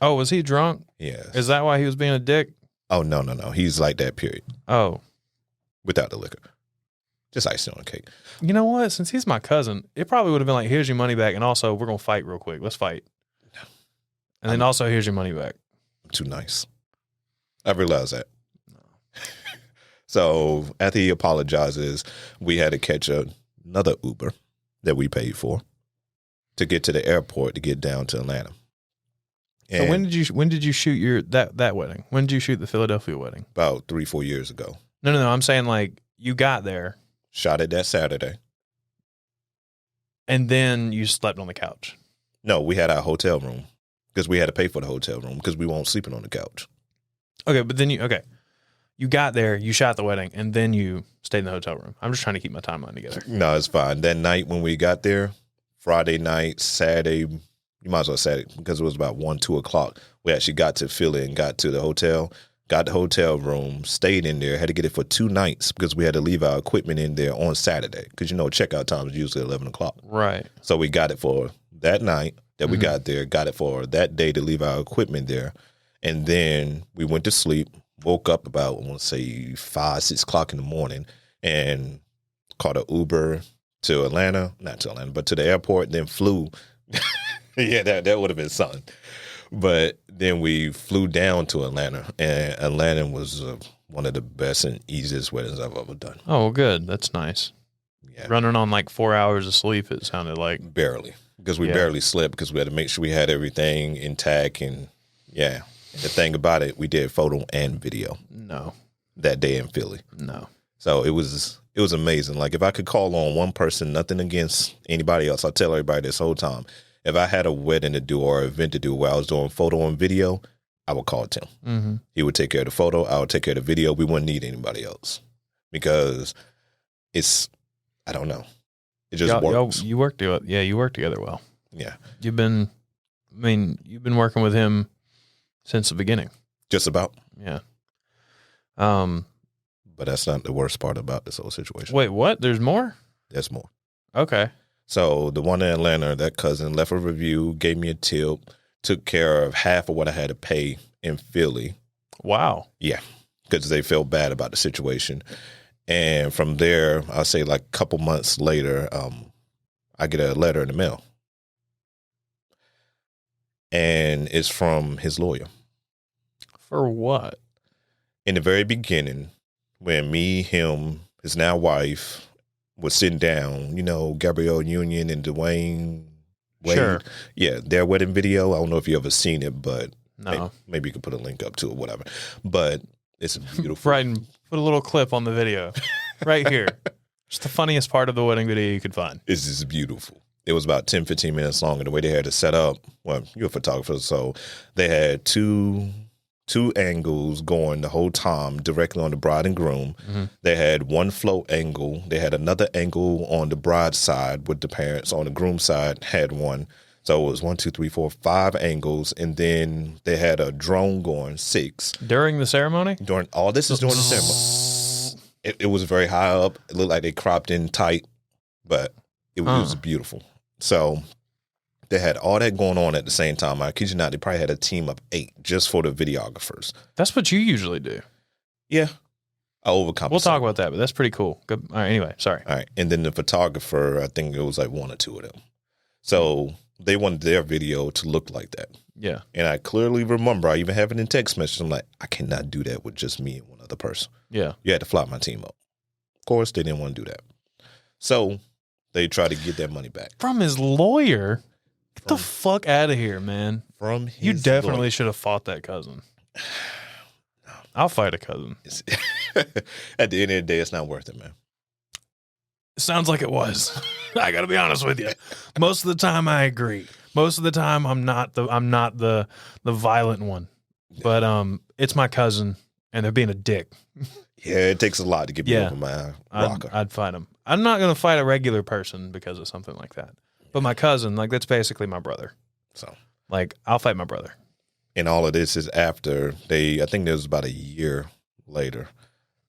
[SPEAKER 1] Oh, was he drunk?
[SPEAKER 2] Yes.
[SPEAKER 1] Is that why he was being a dick?
[SPEAKER 2] Oh, no. He's like that, period.
[SPEAKER 1] Oh.
[SPEAKER 2] Without the liquor. Just icing on the cake.
[SPEAKER 1] You know what? Since he's my cousin, it probably would have been like, here's your money back, and also we're going to fight real quick. Let's fight. And then also, here's your money back.
[SPEAKER 2] I'm too nice. I realize that. No. So after he apologizes, we had to catch another Uber that we paid for to get to the airport to get down to Atlanta.
[SPEAKER 1] And so when did you shoot your that wedding? When did you shoot the Philadelphia wedding?
[SPEAKER 2] About 3-4 years ago.
[SPEAKER 1] No. I'm saying like you got there.
[SPEAKER 2] Shot it that Saturday.
[SPEAKER 1] And then you slept on the couch.
[SPEAKER 2] No, we had our hotel room because we had to pay for the hotel room because we weren't sleeping on the couch.
[SPEAKER 1] Okay, but then you got there, you shot the wedding, and then you stayed in the hotel room. I'm just trying to keep my timeline together.
[SPEAKER 2] No, it's fine. That night when we got there, Friday night, Saturday, you might as well Saturday because it was about 1-2 o'clock. We actually got to Philly and got to the hotel. Got the hotel room, stayed in there, had to get it for 2 nights because we had to leave our equipment in there on Saturday because, checkout time is usually 11 o'clock.
[SPEAKER 1] Right.
[SPEAKER 2] So we got it for that night that we got there, got it for that day to leave our equipment there. And then we went to sleep, woke up about, I want to say 5-6 o'clock in the morning and caught an Uber to Atlanta, not to Atlanta, but to the airport, then flew. Yeah, that would have been something. But then we flew down to Atlanta, and Atlanta was one of the best and easiest weddings I've ever done.
[SPEAKER 1] Oh, good. That's nice. Yeah. Running on like 4 hours of sleep, it sounded like.
[SPEAKER 2] Barely, because we barely slept because we had to make sure we had everything intact. And, yeah, the thing about it, we did photo and video.
[SPEAKER 1] No.
[SPEAKER 2] That day in Philly.
[SPEAKER 1] No.
[SPEAKER 2] So it was amazing. Like, if I could call on one person, nothing against anybody else, I'll tell everybody this whole time. If I had a wedding to do or an event to do where I was doing photo and video, I would call Tim. Mm-hmm. He would take care of the photo. I would take care of the video. We wouldn't need anybody else because I don't know. It just works.
[SPEAKER 1] You work together. Yeah, you work together well.
[SPEAKER 2] Yeah.
[SPEAKER 1] You've been working with him since the beginning.
[SPEAKER 2] Just about.
[SPEAKER 1] Yeah.
[SPEAKER 2] But that's not the worst part about this whole situation.
[SPEAKER 1] Wait, what? There's more?
[SPEAKER 2] There's more.
[SPEAKER 1] Okay.
[SPEAKER 2] So the one in Atlanta, that cousin left a review, gave me a tip, took care of half of what I had to pay in Philly.
[SPEAKER 1] Wow.
[SPEAKER 2] Yeah. because they felt bad about the situation. And from there, I'll say like a couple months later, I get a letter in the mail. And it's from his lawyer.
[SPEAKER 1] For what?
[SPEAKER 2] In the very beginning, when me, him, his now wife was sitting down, Gabrielle Union and Dwayne Wade.
[SPEAKER 1] Sure.
[SPEAKER 2] Yeah, their wedding video. I don't know if you ever seen it, but
[SPEAKER 1] No.
[SPEAKER 2] maybe you could put a link up to it, whatever. But it's beautiful.
[SPEAKER 1] Right, and put a little clip on the video right here. It's the funniest part of the wedding video you could find.
[SPEAKER 2] It's just beautiful. It was about 10, 15 minutes long, and the way they had it set up, well, you're a photographer, so they had two angles going the whole time directly on the bride and groom. Mm-hmm. They had one float angle. They had another angle on the bride's side with the parents. On the groom's side had one. So it was 1, 2, 3, 4, 5 angles, and then they had a drone going 6.
[SPEAKER 1] During the ceremony?
[SPEAKER 2] During the ceremony. It was very high up. It looked like they cropped in tight, but it was beautiful. So they had all that going on at the same time. I kid you not, they probably had a team of 8 just for the videographers.
[SPEAKER 1] That's what you usually do.
[SPEAKER 2] Yeah. I overcompensate.
[SPEAKER 1] We'll talk about that, but that's pretty cool. Good. All right, anyway, sorry.
[SPEAKER 2] All right. And then the photographer, I think it was like 1 or 2 of them. So they wanted their video to look like that.
[SPEAKER 1] Yeah.
[SPEAKER 2] And I clearly remember, I even have it in text message. I'm like, I cannot do that with just me and one other person.
[SPEAKER 1] Yeah.
[SPEAKER 2] You had to fly my team up. Of course, they didn't want to do that. So they tried to get their money back.
[SPEAKER 1] From his lawyer? Get the fuck out of here, man.
[SPEAKER 2] From his
[SPEAKER 1] You definitely
[SPEAKER 2] lawyer.
[SPEAKER 1] should have fought that cousin. I'll fight a cousin.
[SPEAKER 2] At the end of the day, it's not worth it, man.
[SPEAKER 1] Sounds like it was. I got to be honest with you. Most of the time, I agree. Most of the time, I'm not the violent one. But it's my cousin, and they're being a dick.
[SPEAKER 2] Yeah, it takes a lot to get me over my rocker.
[SPEAKER 1] I'd fight him. I'm not going to fight a regular person because of something like that. But my cousin, like, that's basically my brother.
[SPEAKER 2] So,
[SPEAKER 1] like, I'll fight my brother.
[SPEAKER 2] And all of this is after I think there was about a year later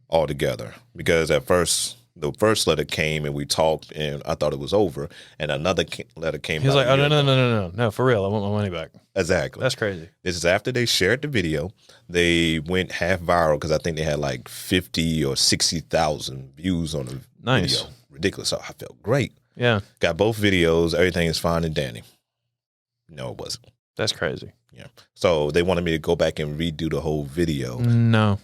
[SPEAKER 2] altogether. Because at first, the first letter came and we talked and I thought it was over. And another letter came.
[SPEAKER 1] He was like, oh, no, for real. I want my money back.
[SPEAKER 2] Exactly.
[SPEAKER 1] That's crazy.
[SPEAKER 2] This is after they shared the video. They went half viral because I think they had like 50 or 60,000 views on the video. Ridiculous. So I felt great.
[SPEAKER 1] Yeah.
[SPEAKER 2] Got both videos. Everything is fine and dandy. No, it wasn't.
[SPEAKER 1] That's crazy.
[SPEAKER 2] Yeah. So they wanted me to go back and redo the whole video.
[SPEAKER 1] No.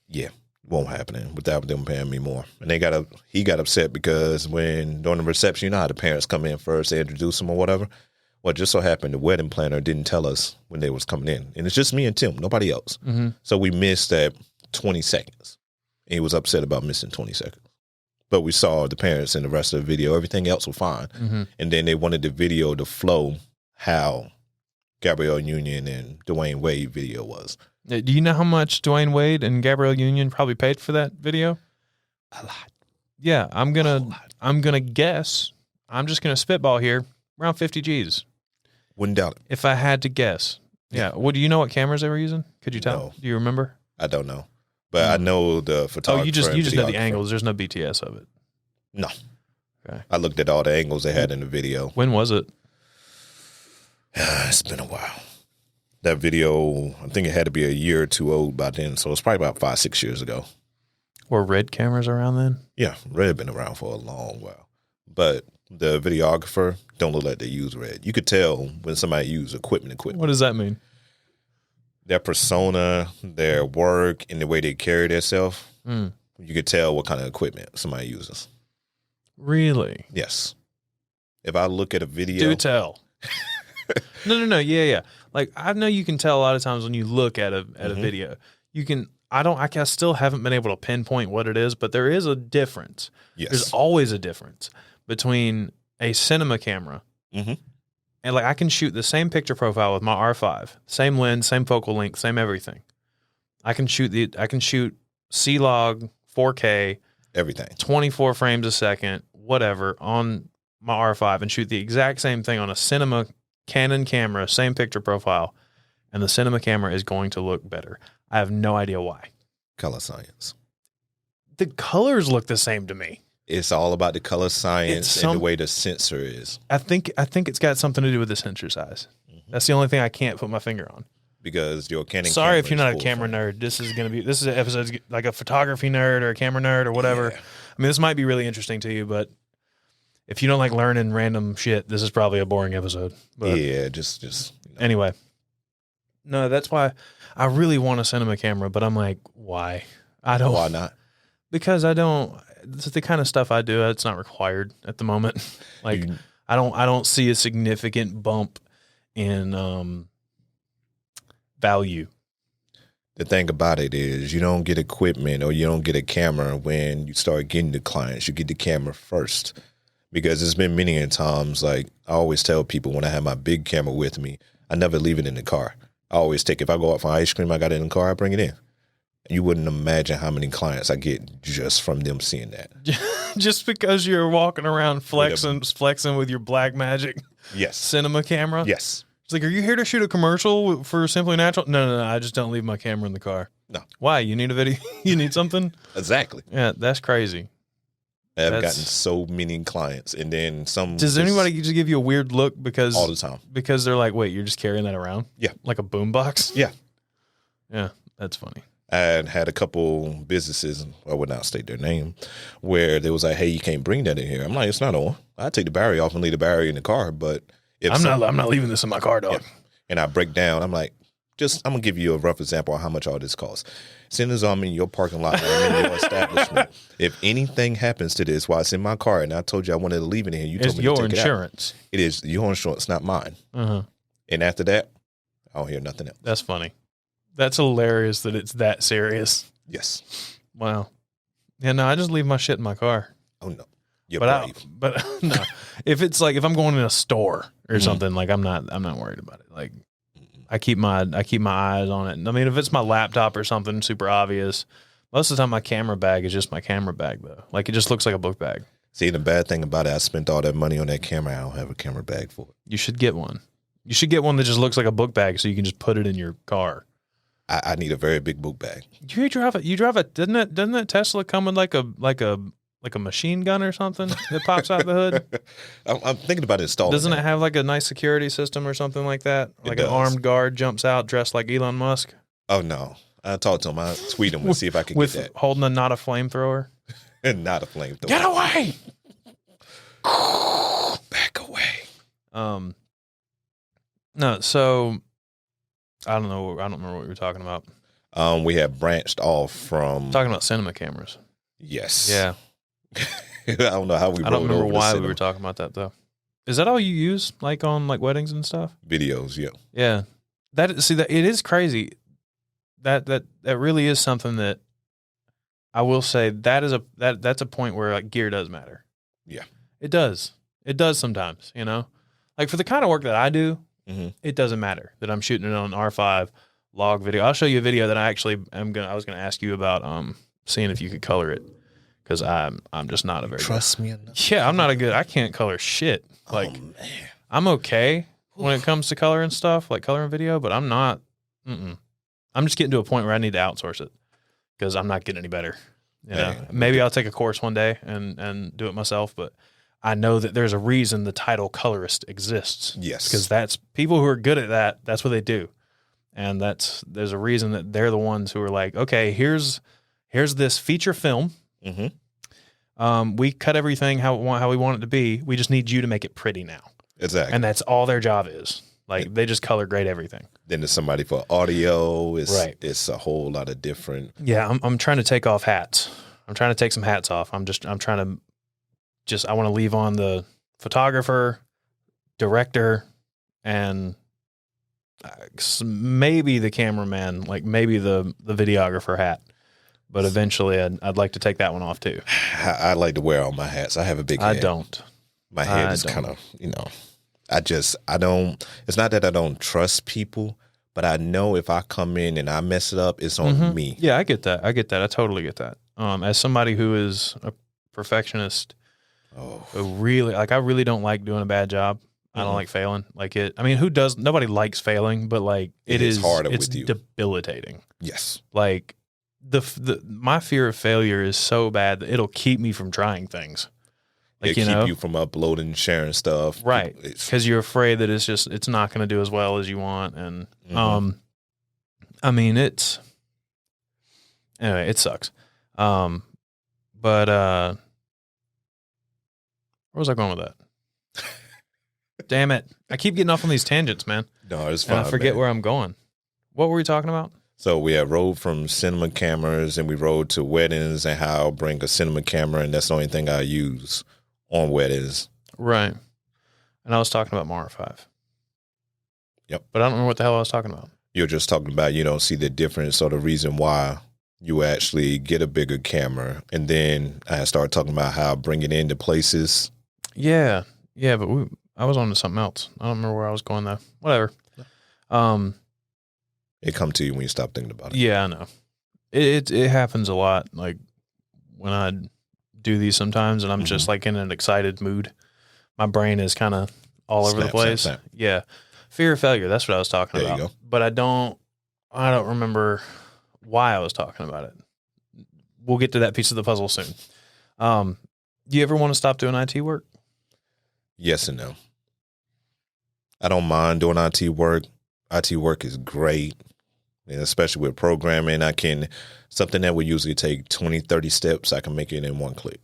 [SPEAKER 2] Yeah. Won't happen without them paying me more. And he got upset because during the reception, you know how the parents come in first, they introduce them or whatever. Well, just so happened the wedding planner didn't tell us when they was coming in. And it's just me and Tim, nobody else. Mm-hmm. So we missed that 20 seconds. And he was upset about missing 20 seconds. But we saw the parents in the rest of the video. Everything else was fine. Mm-hmm. And then they wanted the video to flow how Gabrielle Union and Dwayne Wade video was.
[SPEAKER 1] Do you know how much Dwayne Wade and Gabrielle Union probably paid for that video?
[SPEAKER 2] A lot.
[SPEAKER 1] Yeah, I'm gonna guess. I'm just gonna spitball here. Around 50 G's.
[SPEAKER 2] Wouldn't doubt it.
[SPEAKER 1] If I had to guess. Yeah. Well, do you know what cameras they were using? Could you tell?
[SPEAKER 2] No.
[SPEAKER 1] Do you remember?
[SPEAKER 2] I don't know. But I know the photographer.
[SPEAKER 1] Oh, you just know the angles. There's no BTS of it.
[SPEAKER 2] No.
[SPEAKER 1] Okay.
[SPEAKER 2] I looked at all the angles they had in the video.
[SPEAKER 1] When was it?
[SPEAKER 2] It's been a while. That video, I think it had to be a year or two old by then. So it's probably about 5, 6 years ago.
[SPEAKER 1] Were red cameras around then?
[SPEAKER 2] Yeah, red had been around for a long while. But the videographer don't look like they use red. You could tell when somebody used equipment.
[SPEAKER 1] What does that mean?
[SPEAKER 2] Their persona, their work, and the way they carry themselves. You could tell what kind of equipment somebody uses.
[SPEAKER 1] Really?
[SPEAKER 2] Yes. If I look at a video.
[SPEAKER 1] Do tell. No. Yeah. Like, I know you can tell a lot of times when you look at a video. You can. I still haven't been able to pinpoint what it is, but there is a difference.
[SPEAKER 2] Yes.
[SPEAKER 1] There's always a difference between a cinema camera and, like, I can shoot the same picture profile with my R5, same lens, same focal length, same everything. I can shoot C-Log, 4K,
[SPEAKER 2] everything,
[SPEAKER 1] 24 frames a second, whatever, on my R5 and shoot the exact same thing on a cinema Canon camera, same picture profile, and the cinema camera is going to look better. I have no idea why.
[SPEAKER 2] Color science.
[SPEAKER 1] The colors look the same to me.
[SPEAKER 2] It's all about the color science and the way the sensor is.
[SPEAKER 1] I think it's got something to do with the sensor size. That's the only thing I can't put my finger on.
[SPEAKER 2] because your Canon.
[SPEAKER 1] Sorry if you're
[SPEAKER 2] camera
[SPEAKER 1] not
[SPEAKER 2] is
[SPEAKER 1] a camera
[SPEAKER 2] full
[SPEAKER 1] nerd. This is an episode like a photography nerd or a camera nerd or whatever.
[SPEAKER 2] Yeah.
[SPEAKER 1] I mean, this might be really interesting to you, but if you don't like learning random shit, this is probably a boring episode. But
[SPEAKER 2] Yeah, just
[SPEAKER 1] anyway, no, that's why I really want a cinema camera, but I'm like, why? I don't.
[SPEAKER 2] Why not?
[SPEAKER 1] Because I don't. It's the kind of stuff I do. It's not required at the moment. Like I don't see a significant bump in value.
[SPEAKER 2] The thing about it is you don't get equipment or you don't get a camera when you start getting the clients. You get the camera first. Because it's been many times, like I always tell people when I have my big camera with me, I never leave it in the car. I always if I go out for ice cream, I got it in the car, I bring it in. And you wouldn't imagine how many clients I get just from them seeing that.
[SPEAKER 1] Just because you're walking around flexing with your Black Magic cinema camera?
[SPEAKER 2] Yes.
[SPEAKER 1] It's like, are you here to shoot a commercial for Simply Natural? No, I just don't leave my camera in the car.
[SPEAKER 2] No.
[SPEAKER 1] Why? You need a video? You need something?
[SPEAKER 2] Exactly.
[SPEAKER 1] Yeah, that's crazy.
[SPEAKER 2] I've gotten so many clients, and then some.
[SPEAKER 1] Does anybody just give you a weird look because
[SPEAKER 2] all the time?
[SPEAKER 1] Because they're like, wait, you're just carrying that around?
[SPEAKER 2] Yeah,
[SPEAKER 1] like a boombox.
[SPEAKER 2] Yeah,
[SPEAKER 1] yeah, that's funny.
[SPEAKER 2] I had a couple businesses, I would not state their name, where they was like, "Hey, you can't bring that in here." I'm like, "It's not on. I take the battery off and leave the battery in the car." But if
[SPEAKER 1] I'm not leaving this in my car, dog.
[SPEAKER 2] Yeah. And I break down. I'm like, I'm gonna give you a rough example of how much all this costs. Send this on me in your parking lot, I'm in your establishment. If anything happens to this while it's in my car, and I told you I wanted to leave it in here, you told me to take
[SPEAKER 1] insurance.
[SPEAKER 2] It out. It is your insurance, not mine. And after that, I don't hear nothing else.
[SPEAKER 1] That's funny. That's hilarious that it's that serious.
[SPEAKER 2] Yes.
[SPEAKER 1] Wow. Yeah, no, I just leave my shit in my car.
[SPEAKER 2] Oh no. You're brave.
[SPEAKER 1] But no. If it's like if I'm going in a store or something, like I'm not worried about it. Like I keep my eyes on it. I mean, if it's my laptop or something super obvious, most of the time my camera bag is just my camera bag though. Like it just looks like a book bag.
[SPEAKER 2] See, the bad thing about it, I spent all that money on that camera. I don't have a camera bag for it.
[SPEAKER 1] You should get one. You should get one that just looks like a book bag so you can just put it in your car.
[SPEAKER 2] I need a very big book bag.
[SPEAKER 1] You drive it. Doesn't that Tesla come with like a machine gun or something that pops out the hood?
[SPEAKER 2] I'm thinking about installing.
[SPEAKER 1] Doesn't it have like a nice security system or something like that? Like an armed guard jumps out dressed like Elon Musk?
[SPEAKER 2] Oh no. I talked to him. I tweet him and see if I can get that.
[SPEAKER 1] Holding not a flamethrower?
[SPEAKER 2] And not a flamethrower.
[SPEAKER 1] Get away!
[SPEAKER 2] Back away.
[SPEAKER 1] No, so I don't know. I don't remember what we were talking about.
[SPEAKER 2] We have branched off from
[SPEAKER 1] talking about cinema cameras.
[SPEAKER 2] Yes.
[SPEAKER 1] Yeah.
[SPEAKER 2] I don't know how we.
[SPEAKER 1] I don't remember why we were talking about that though. Is that all you use, like on like weddings and stuff?
[SPEAKER 2] Videos, yeah.
[SPEAKER 1] Yeah. That it is crazy. That really is something that I will say that's a point where like gear does matter.
[SPEAKER 2] Yeah.
[SPEAKER 1] It does. It does sometimes, you know? Like for the kind of work that I do, it doesn't matter that I'm shooting it on R5 log video. I'll show you a video that I actually I was gonna ask you about seeing if you could color it. Because I'm just not a very
[SPEAKER 2] trust me enough.
[SPEAKER 1] Yeah, I'm not a good. I can't color shit. Like,
[SPEAKER 2] oh, man.
[SPEAKER 1] I'm okay when it comes to color and stuff, like color and video, but I'm not. I'm just getting to a point where I need to outsource it because I'm not getting any better. You know? Maybe I'll take a course one day and do it myself, but I know that there's a reason the title colorist exists.
[SPEAKER 2] Yes,
[SPEAKER 1] because that's people who are good at that. That's what they do, and there's a reason that they're the ones who are like, okay, here's this feature film. We cut everything how we want it to be. We just need you to make it pretty now.
[SPEAKER 2] Exactly.
[SPEAKER 1] And that's all their job is. Like they just color grade everything.
[SPEAKER 2] Then there's somebody for audio. It's a whole lot of different.
[SPEAKER 1] Yeah, I'm trying to take off hats. I'm trying to take some hats off. I want to leave on the photographer, director, and maybe the cameraman, like maybe the videographer hat. But eventually, I'd like to take that one off too.
[SPEAKER 2] I like to wear all my hats. I have a big head.
[SPEAKER 1] I don't.
[SPEAKER 2] My head is kind of, I don't. It's not that I don't trust people, but I know if I come in and I mess it up, it's on me.
[SPEAKER 1] Yeah, I get that. I totally get that. As somebody who is a perfectionist, I really don't like doing a bad job. I don't like failing. Like it. I mean, who does? Nobody likes failing, but like it is harder. It's with you. Debilitating.
[SPEAKER 2] Yes.
[SPEAKER 1] Like. My fear of failure is so bad that it'll keep me from trying things. Like,
[SPEAKER 2] keep you from uploading and sharing stuff.
[SPEAKER 1] Right. Because you're afraid that it's not going to do as well as you want. And I mean, anyway, it sucks. But where was I going with that? Damn it. I keep getting off on these tangents, man.
[SPEAKER 2] No, it's fine.
[SPEAKER 1] And I forget
[SPEAKER 2] man.
[SPEAKER 1] where I'm going. What were we talking about?
[SPEAKER 2] So we had rode from cinema cameras and we rode to weddings and how I bring a cinema camera, and that's the only thing I use on weddings.
[SPEAKER 1] Right. And I was talking about Mario 5.
[SPEAKER 2] Yep.
[SPEAKER 1] But I don't know what the hell I was talking about.
[SPEAKER 2] You're just talking about, see the difference or the reason why you actually get a bigger camera. And then I started talking about how I bring it into places.
[SPEAKER 1] Yeah. Yeah, but I was on to something else. I don't remember where I was going though. Whatever.
[SPEAKER 2] It come to you when you stop thinking about it.
[SPEAKER 1] Yeah, I know. It happens a lot. Like when I do these sometimes and I'm just like in an excited mood, my brain is kind of all over the place.
[SPEAKER 2] Snap.
[SPEAKER 1] Yeah. Fear of failure. That's what I was talking
[SPEAKER 2] There
[SPEAKER 1] about.
[SPEAKER 2] you go.
[SPEAKER 1] But I don't remember why I was talking about it. We'll get to that piece of the puzzle soon. Do you ever want to stop doing IT work?
[SPEAKER 2] Yes and no. I don't mind doing IT work. IT work is great, and especially with programming. Something that would usually take 20, 30 steps, I can make it in one click.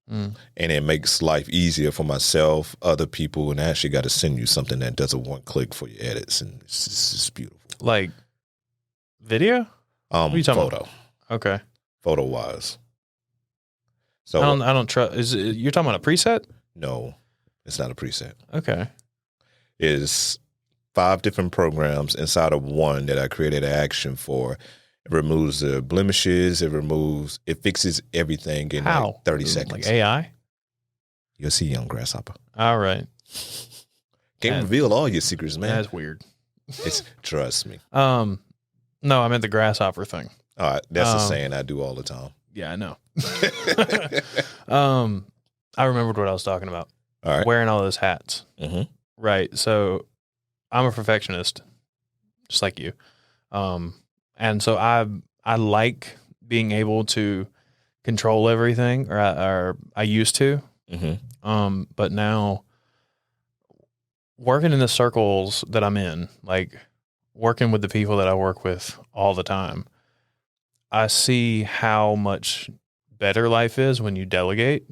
[SPEAKER 2] And it makes life easier for myself, other people, and I actually got to send you something that does a one click for your edits, and it's just beautiful.
[SPEAKER 1] Like video? What are you talking
[SPEAKER 2] photo.
[SPEAKER 1] about? Okay.
[SPEAKER 2] Photo wise. So
[SPEAKER 1] I don't trust. You're talking about a preset?
[SPEAKER 2] No, it's not a preset.
[SPEAKER 1] Okay.
[SPEAKER 2] It's 5 different programs inside of one that I created an action for. It removes the blemishes. It fixes everything in like 30 seconds.
[SPEAKER 1] Like AI?
[SPEAKER 2] You'll see, young grasshopper.
[SPEAKER 1] All right.
[SPEAKER 2] Can't reveal all your secrets, man.
[SPEAKER 1] That's weird.
[SPEAKER 2] Trust me.
[SPEAKER 1] No, I meant the grasshopper thing.
[SPEAKER 2] All right, that's a saying I do all the time.
[SPEAKER 1] Yeah, I know. I remembered what I was talking about.
[SPEAKER 2] All right.
[SPEAKER 1] Wearing all those hats.
[SPEAKER 2] Mm-hmm.
[SPEAKER 1] Right. So I'm a perfectionist, just like you. And so I like being able to control everything, or I used to.
[SPEAKER 2] Mm-hmm.
[SPEAKER 1] But now working in the circles that I'm in, like working with the people that I work with all the time, I see how much better life is when you delegate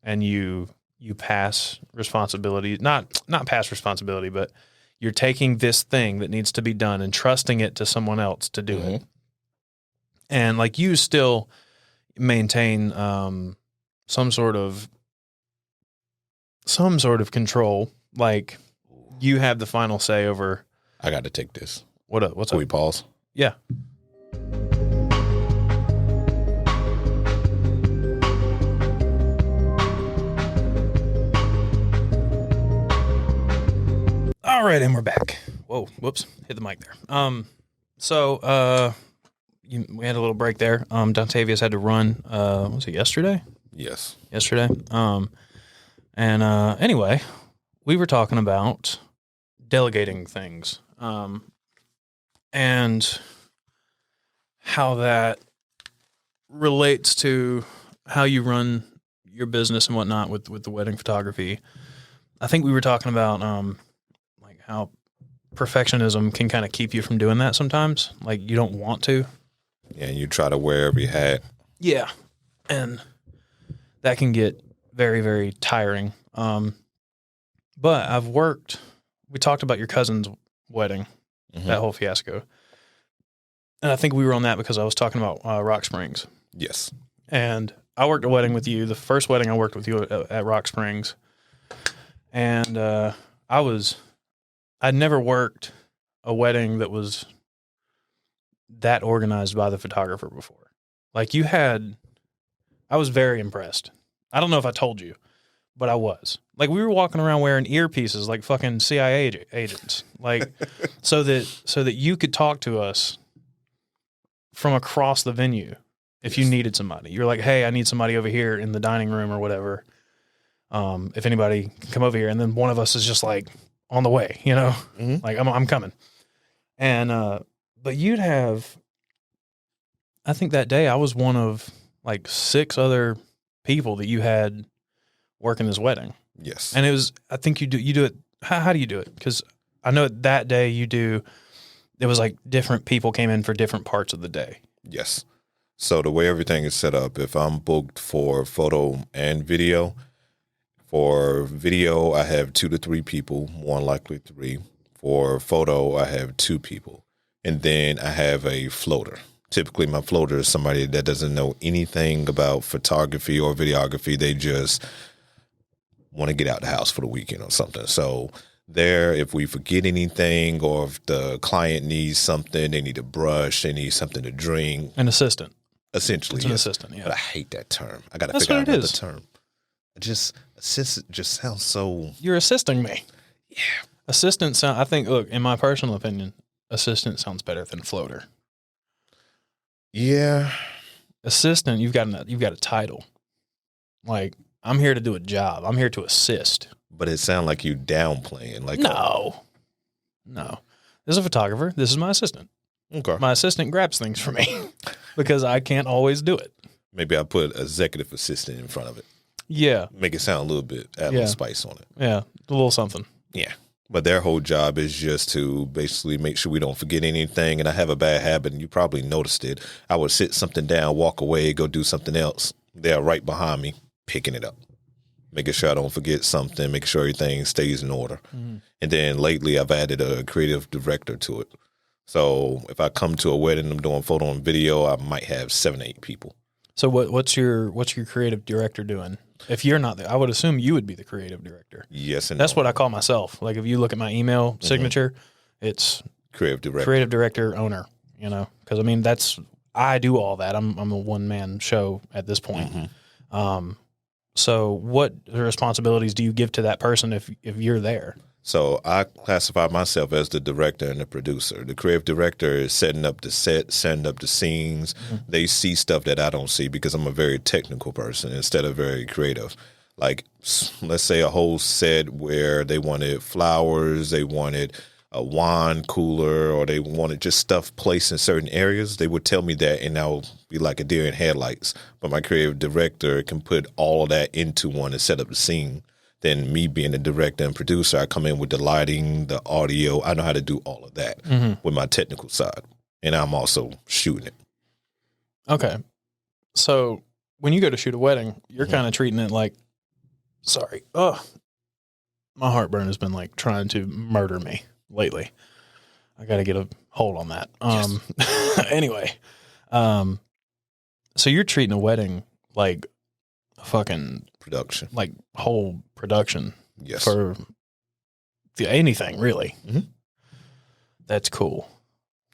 [SPEAKER 1] and you pass responsibility, not pass responsibility, but you're taking this thing that needs to be done and trusting it to someone else to do it. And like you still maintain some sort of control. Like you have the final say over.
[SPEAKER 2] I got to take this.
[SPEAKER 1] What's
[SPEAKER 2] Can
[SPEAKER 1] up?
[SPEAKER 2] we pause?
[SPEAKER 1] Yeah. All right, and we're back. Whoa, whoops, hit the mic there. We had a little break there. Dontavious had to run. Was it yesterday?
[SPEAKER 2] Yes.
[SPEAKER 1] Yesterday. Anyway, we were talking about delegating things, and how that relates to how you run your business and whatnot with the wedding photography. I think we were talking about like how perfectionism can kind of keep you from doing that sometimes. Like you don't want to.
[SPEAKER 2] Yeah, you try to wear every hat.
[SPEAKER 1] Yeah, and that can get very, very tiring. But we talked about your cousin's wedding, that whole fiasco. And I think we were on that because I was talking about Rock Springs.
[SPEAKER 2] Yes.
[SPEAKER 1] And I worked a wedding with you, the first wedding I worked with you at Rock Springs. And I'd never worked a wedding that was that organized by the photographer before. Like I was very impressed. I don't know if I told you, but I was. Like we were walking around wearing earpieces like fucking CIA agents. Like so that you could talk to us from across the venue if you needed somebody. You're like, hey, I need somebody over here in the dining room or whatever. If anybody can come over here, and then one of us is just like on the way, like I'm coming. And but you'd have, I think that day I was one of like 6 other people that you had working this wedding.
[SPEAKER 2] Yes.
[SPEAKER 1] And it was, I think you do it. How do you do it? Because I know that day you do it was like different people came in for different parts of the day.
[SPEAKER 2] Yes. So the way everything is set up, if I'm booked for photo and video, for video, I have 2 to 3 people, more than likely 3. For photo, I have 2 people. And then I have a floater. Typically, my floater is somebody that doesn't know anything about photography or videography. They just want to get out the house for the weekend or something. So there, if we forget anything or if the client needs something, they need a brush, they need something to drink.
[SPEAKER 1] An assistant.
[SPEAKER 2] Essentially,
[SPEAKER 1] it's an assistant, yeah.
[SPEAKER 2] But I hate that term. I got to figure out another term. Assistant just sounds so...
[SPEAKER 1] You're assisting me.
[SPEAKER 2] Yeah.
[SPEAKER 1] Assistant sound. I think, look, in my personal opinion, assistant sounds better than floater.
[SPEAKER 2] Yeah.
[SPEAKER 1] Assistant, you've got a title. Like, I'm here to do a job. I'm here to assist.
[SPEAKER 2] But it sounds like you downplaying. Like
[SPEAKER 1] no. This is a photographer. This is my assistant.
[SPEAKER 2] Okay.
[SPEAKER 1] My assistant grabs things for me because I can't always do it.
[SPEAKER 2] Maybe I put executive assistant in front of it.
[SPEAKER 1] Yeah.
[SPEAKER 2] Make it sound a little bit, add a little spice on it.
[SPEAKER 1] Yeah, a little something.
[SPEAKER 2] Yeah. But their whole job is just to basically make sure we don't forget anything. And I have a bad habit, and you probably noticed it. I would sit something down, walk away, go do something else. They're right behind me, picking it up, making sure I don't forget something, making sure everything stays in order. Mm-hmm. And then lately I've added a creative director to it. So if I come to a wedding, I'm doing photo and video, I might have 7 or 8 people.
[SPEAKER 1] So what's your creative director doing? If you're not there, I would assume you would be the creative director.
[SPEAKER 2] Yes, and
[SPEAKER 1] that's what I call myself. Like if you look at my email signature, it's
[SPEAKER 2] creative
[SPEAKER 1] director, owner. You know, because I mean I do all that. I'm a one man show at this point. Mm-hmm. So what responsibilities do you give to that person if you're there?
[SPEAKER 2] So I classify myself as the director and the producer. The creative director is setting up the set, setting up the scenes. Mm-hmm. They see stuff that I don't see because I'm a very technical person instead of very creative. Like, let's say a whole set where they wanted flowers, they wanted a wine cooler, or they wanted just stuff placed in certain areas. They would tell me that, and I'll be like a deer in headlights. But my creative director can put all of that into one and set up the scene. Then me being the director and producer, I come in with the lighting, the audio. I know how to do all of that with my technical side. And I'm also shooting it.
[SPEAKER 1] Okay. So when you go to shoot a wedding, you're kind of treating it like, my heartburn has been like trying to murder me lately. I got to get a hold on that. Yes. Anyway. So you're treating a wedding like a fucking
[SPEAKER 2] production,
[SPEAKER 1] like whole production.
[SPEAKER 2] Yes.
[SPEAKER 1] For anything really.
[SPEAKER 2] Mm-hmm.
[SPEAKER 1] That's cool.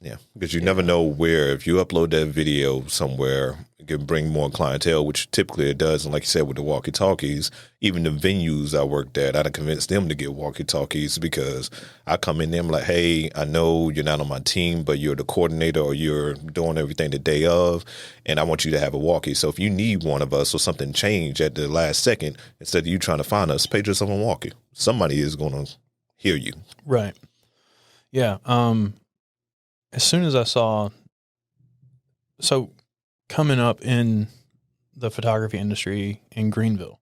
[SPEAKER 2] Yeah, because you never know where, if you upload that video somewhere, it can bring more clientele, which typically it does. And like you said, with the walkie-talkies, even the venues I worked at, I'd convince them to get walkie-talkies because I come in there, I'm like, hey, I know you're not on my team, but you're the coordinator or you're doing everything the day of, and I want you to have a walkie. So if you need one of us or something change at the last second, instead of you trying to find us, page yourself on walkie. Somebody is going to hear you.
[SPEAKER 1] Right. Yeah. As soon as I saw, so coming up in the photography industry in Greenville,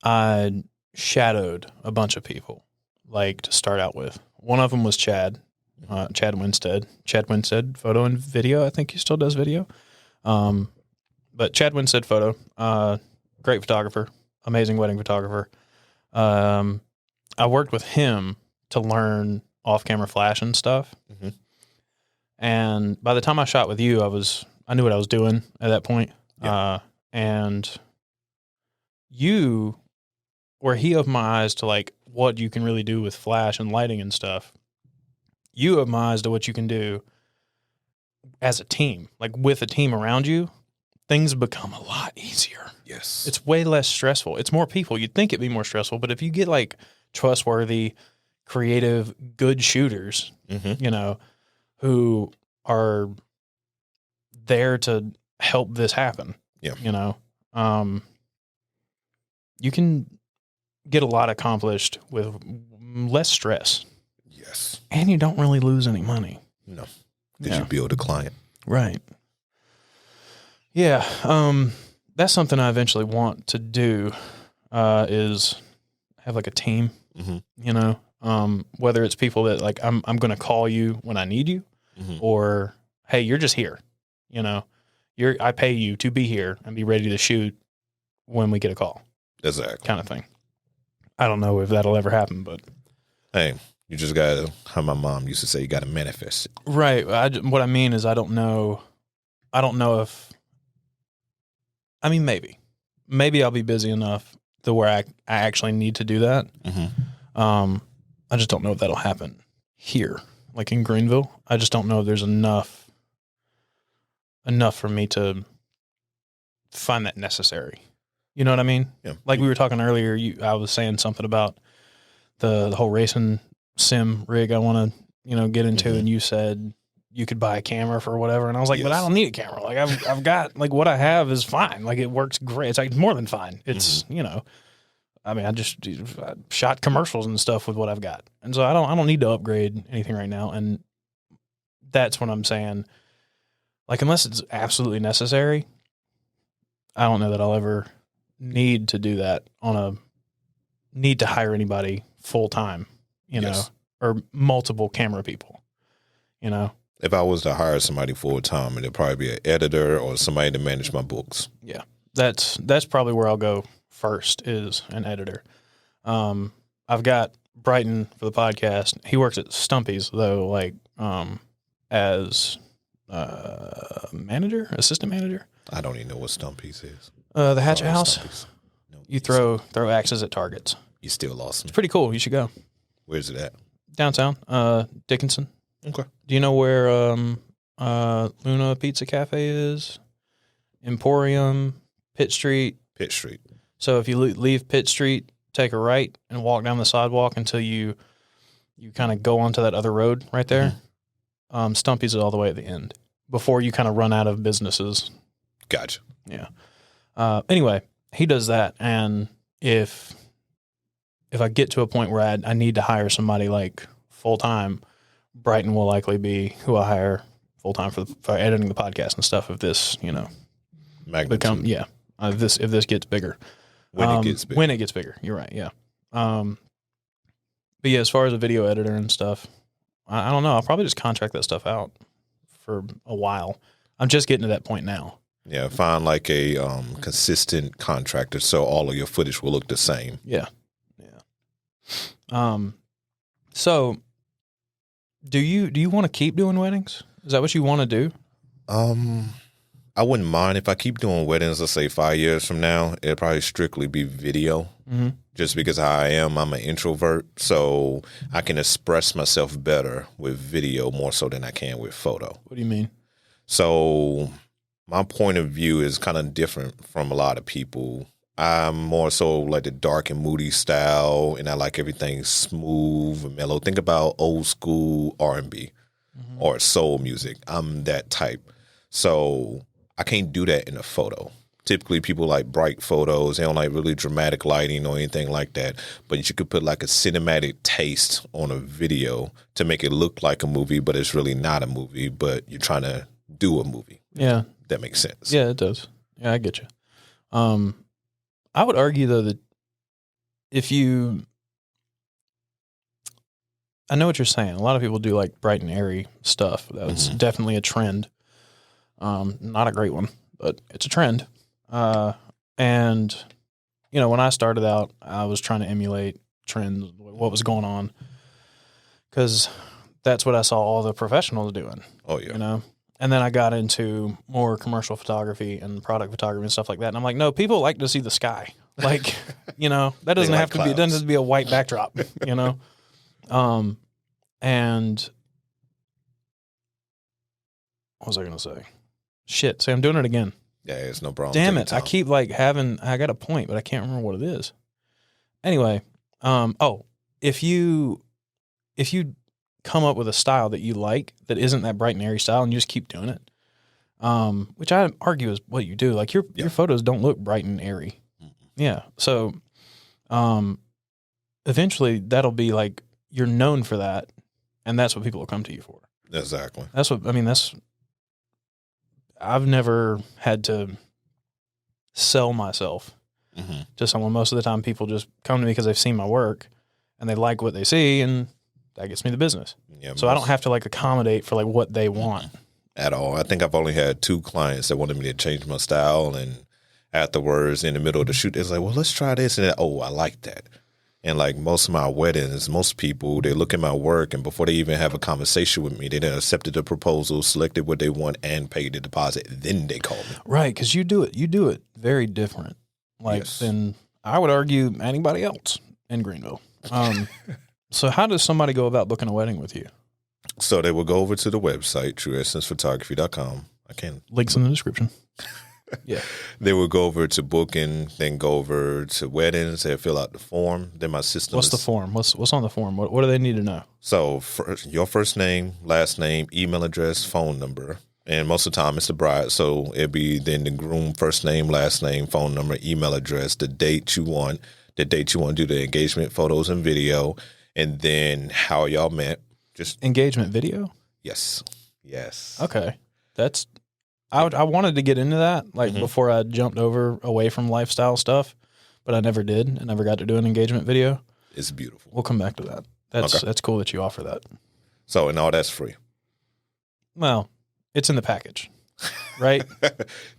[SPEAKER 1] I shadowed a bunch of people, like to start out with. One of them was Chad Winstead. Chad Winstead, photo and video. I think he still does video. But Chad Winstead photo, great photographer, amazing wedding photographer. I worked with him to learn off-camera flash and stuff. Mm-hmm. And by the time I shot with you, I knew what I was doing at that point. Yeah. And you were he opened my eyes to like what you can really do with flash and lighting and stuff. You opened my eyes to what you can do as a team, like with a team around you. Things become a lot easier.
[SPEAKER 2] Yes.
[SPEAKER 1] It's way less stressful. It's more people. You'd think it'd be more stressful, but if you get like trustworthy, creative, good shooters, you know, who are there to help this happen.
[SPEAKER 2] Yeah.
[SPEAKER 1] You know, you can get a lot accomplished with less stress.
[SPEAKER 2] Yes.
[SPEAKER 1] And you don't really lose any money.
[SPEAKER 2] No. Because you build a client.
[SPEAKER 1] Right. Yeah. That's something I eventually want to do, is have like a team, you know, Whether it's people that like I'm going to call you when I need you, or hey, you're just here. You know, I pay you to be here and be ready to shoot when we get a call.
[SPEAKER 2] Exactly.
[SPEAKER 1] Kind of thing. I don't know if that'll ever happen, but
[SPEAKER 2] hey, you just gotta. How my mom used to say, you gotta manifest it.
[SPEAKER 1] Right. What I mean is, I don't know if. I mean, maybe I'll be busy enough to where I actually need to do that. I just don't know if that'll happen here, like in Greenville. I just don't know if there's enough for me to find that necessary. You know what I mean?
[SPEAKER 2] Yeah.
[SPEAKER 1] Like we were talking earlier, I was saying something about the whole racing sim rig I want to, get into, and you said you could buy a camera for whatever, and I was like, but I don't need a camera. Like I've got like what I have is fine. Like it works great. It's like more than fine. It's I mean, I shot commercials and stuff with what I've got, and so I don't need to upgrade anything right now. And that's what I'm saying. Like unless it's absolutely necessary, I don't know that I'll ever need to do that need to hire anybody full time, know, or multiple camera people,
[SPEAKER 2] If I was to hire somebody full time, it'd probably be an editor or somebody to manage my books.
[SPEAKER 1] Yeah, that's probably where I'll go first, is an editor. I've got Brighton for the podcast. He works at Stumpy's though, like as assistant manager.
[SPEAKER 2] I don't even know what Stumpy's is.
[SPEAKER 1] The Hatchet House.
[SPEAKER 2] Nope.
[SPEAKER 1] You throw axes at targets.
[SPEAKER 2] You still lost me.
[SPEAKER 1] It's pretty cool. You should go.
[SPEAKER 2] Where's it at?
[SPEAKER 1] Downtown, Dickinson.
[SPEAKER 2] Okay.
[SPEAKER 1] Do you know where Luna Pizza Cafe is? Emporium, Pitt Street.
[SPEAKER 2] Pitt Street.
[SPEAKER 1] So if you leave Pitt Street, take a right and walk down the sidewalk until you kind of go onto that other road right there. Stumpy's is all the way at the end before you kind of run out of businesses.
[SPEAKER 2] Gotcha.
[SPEAKER 1] Yeah. Anyway, he does that, and if I get to a point where I need to hire somebody like full time, Brighton will likely be who I hire full time for editing the podcast and stuff. If this,
[SPEAKER 2] Magnitude.
[SPEAKER 1] if this gets bigger,
[SPEAKER 2] when it gets bigger,
[SPEAKER 1] you're right. Yeah. But yeah, as far as a video editor and stuff, I don't know. I'll probably just contract that stuff out for a while. I'm just getting to that point now.
[SPEAKER 2] Yeah, find like a consistent contractor so all of your footage will look the same.
[SPEAKER 1] Yeah. So do you want to keep doing weddings? Is that what you want to do?
[SPEAKER 2] I wouldn't mind if I keep doing weddings, let's say 5 years from now, it'll probably strictly be video. Just because I'm an introvert, so I can express myself better with video more so than I can with photo.
[SPEAKER 1] What do you mean?
[SPEAKER 2] So my point of view is kind of different from a lot of people. I'm more so like the dark and moody style, and I like everything smooth and mellow. Think about old school R&B or soul music. I'm that type. So I can't do that in a photo. Typically, people like bright photos. They don't like really dramatic lighting or anything like that. But you could put like a cinematic taste on a video to make it look like a movie, but it's really not a movie, but you're trying to do a movie.
[SPEAKER 1] Yeah.
[SPEAKER 2] That makes sense.
[SPEAKER 1] Yeah, it does. Yeah, I get you. I would argue, though, that I know what you're saying. A lot of people do like bright and airy stuff. That's definitely a trend. Not a great one, but it's a trend. And, when I started out, I was trying to emulate trends, what was going on, because that's what I saw all the professionals doing.
[SPEAKER 2] Oh, yeah.
[SPEAKER 1] And then I got into more commercial photography and product photography and stuff like that. And I'm like, no, people like to see the sky. Like, that doesn't have to be, it doesn't have to be a white backdrop, and what was I going to say? Shit. See, I'm doing it again.
[SPEAKER 2] Yeah, it's no problem.
[SPEAKER 1] Damn it. I keep I got a point, but I can't remember what it is. Anyway. If you come up with a style that you like that isn't that bright and airy style, and you just keep doing it, which I argue is what you do. Like your photos don't look bright and airy. Yeah. So, eventually that'll be like, you're known for that, and that's what people will come to you for.
[SPEAKER 2] Exactly.
[SPEAKER 1] I've never had to sell myself to someone. Most of the time people just come to me because they've seen my work, and they like what they see, and that gets me the business.
[SPEAKER 2] Yeah,
[SPEAKER 1] so I don't have to like accommodate for like what they want
[SPEAKER 2] at all. I think I've only had 2 clients that wanted me to change my style, and afterwards, in the middle of the shoot, it's like, well, let's try this, and then, oh, I like that. And like most of my weddings, most people, they look at my work, and before they even have a conversation with me, they done accepted the proposal, selected what they want, and paid the deposit. Then they call me.
[SPEAKER 1] Right, because you do it very different, like than I would argue anybody else in Greenville. So how does somebody go about booking a wedding with you?
[SPEAKER 2] So they will go over to the website, truessencephotography.com.
[SPEAKER 1] Links in the description. Yeah.
[SPEAKER 2] They will go over to booking, then go over to weddings. They fill out the form. Then my system.
[SPEAKER 1] What's the form? What's on the form? What do they need to know?
[SPEAKER 2] So your first name, last name, email address, phone number. And most of the time it's the bride. So it'll be then the groom, first name, last name, phone number, email address, the date you want to do the engagement photos and video, and then how y'all met. Just
[SPEAKER 1] engagement video?
[SPEAKER 2] Yes.
[SPEAKER 1] Okay. I wanted to get into that before I jumped away from lifestyle stuff, but I never did. I never got to do an engagement video.
[SPEAKER 2] It's beautiful.
[SPEAKER 1] We'll come back to that. That's cool that you offer that.
[SPEAKER 2] So, and all that's free.
[SPEAKER 1] Well, it's in the package, right?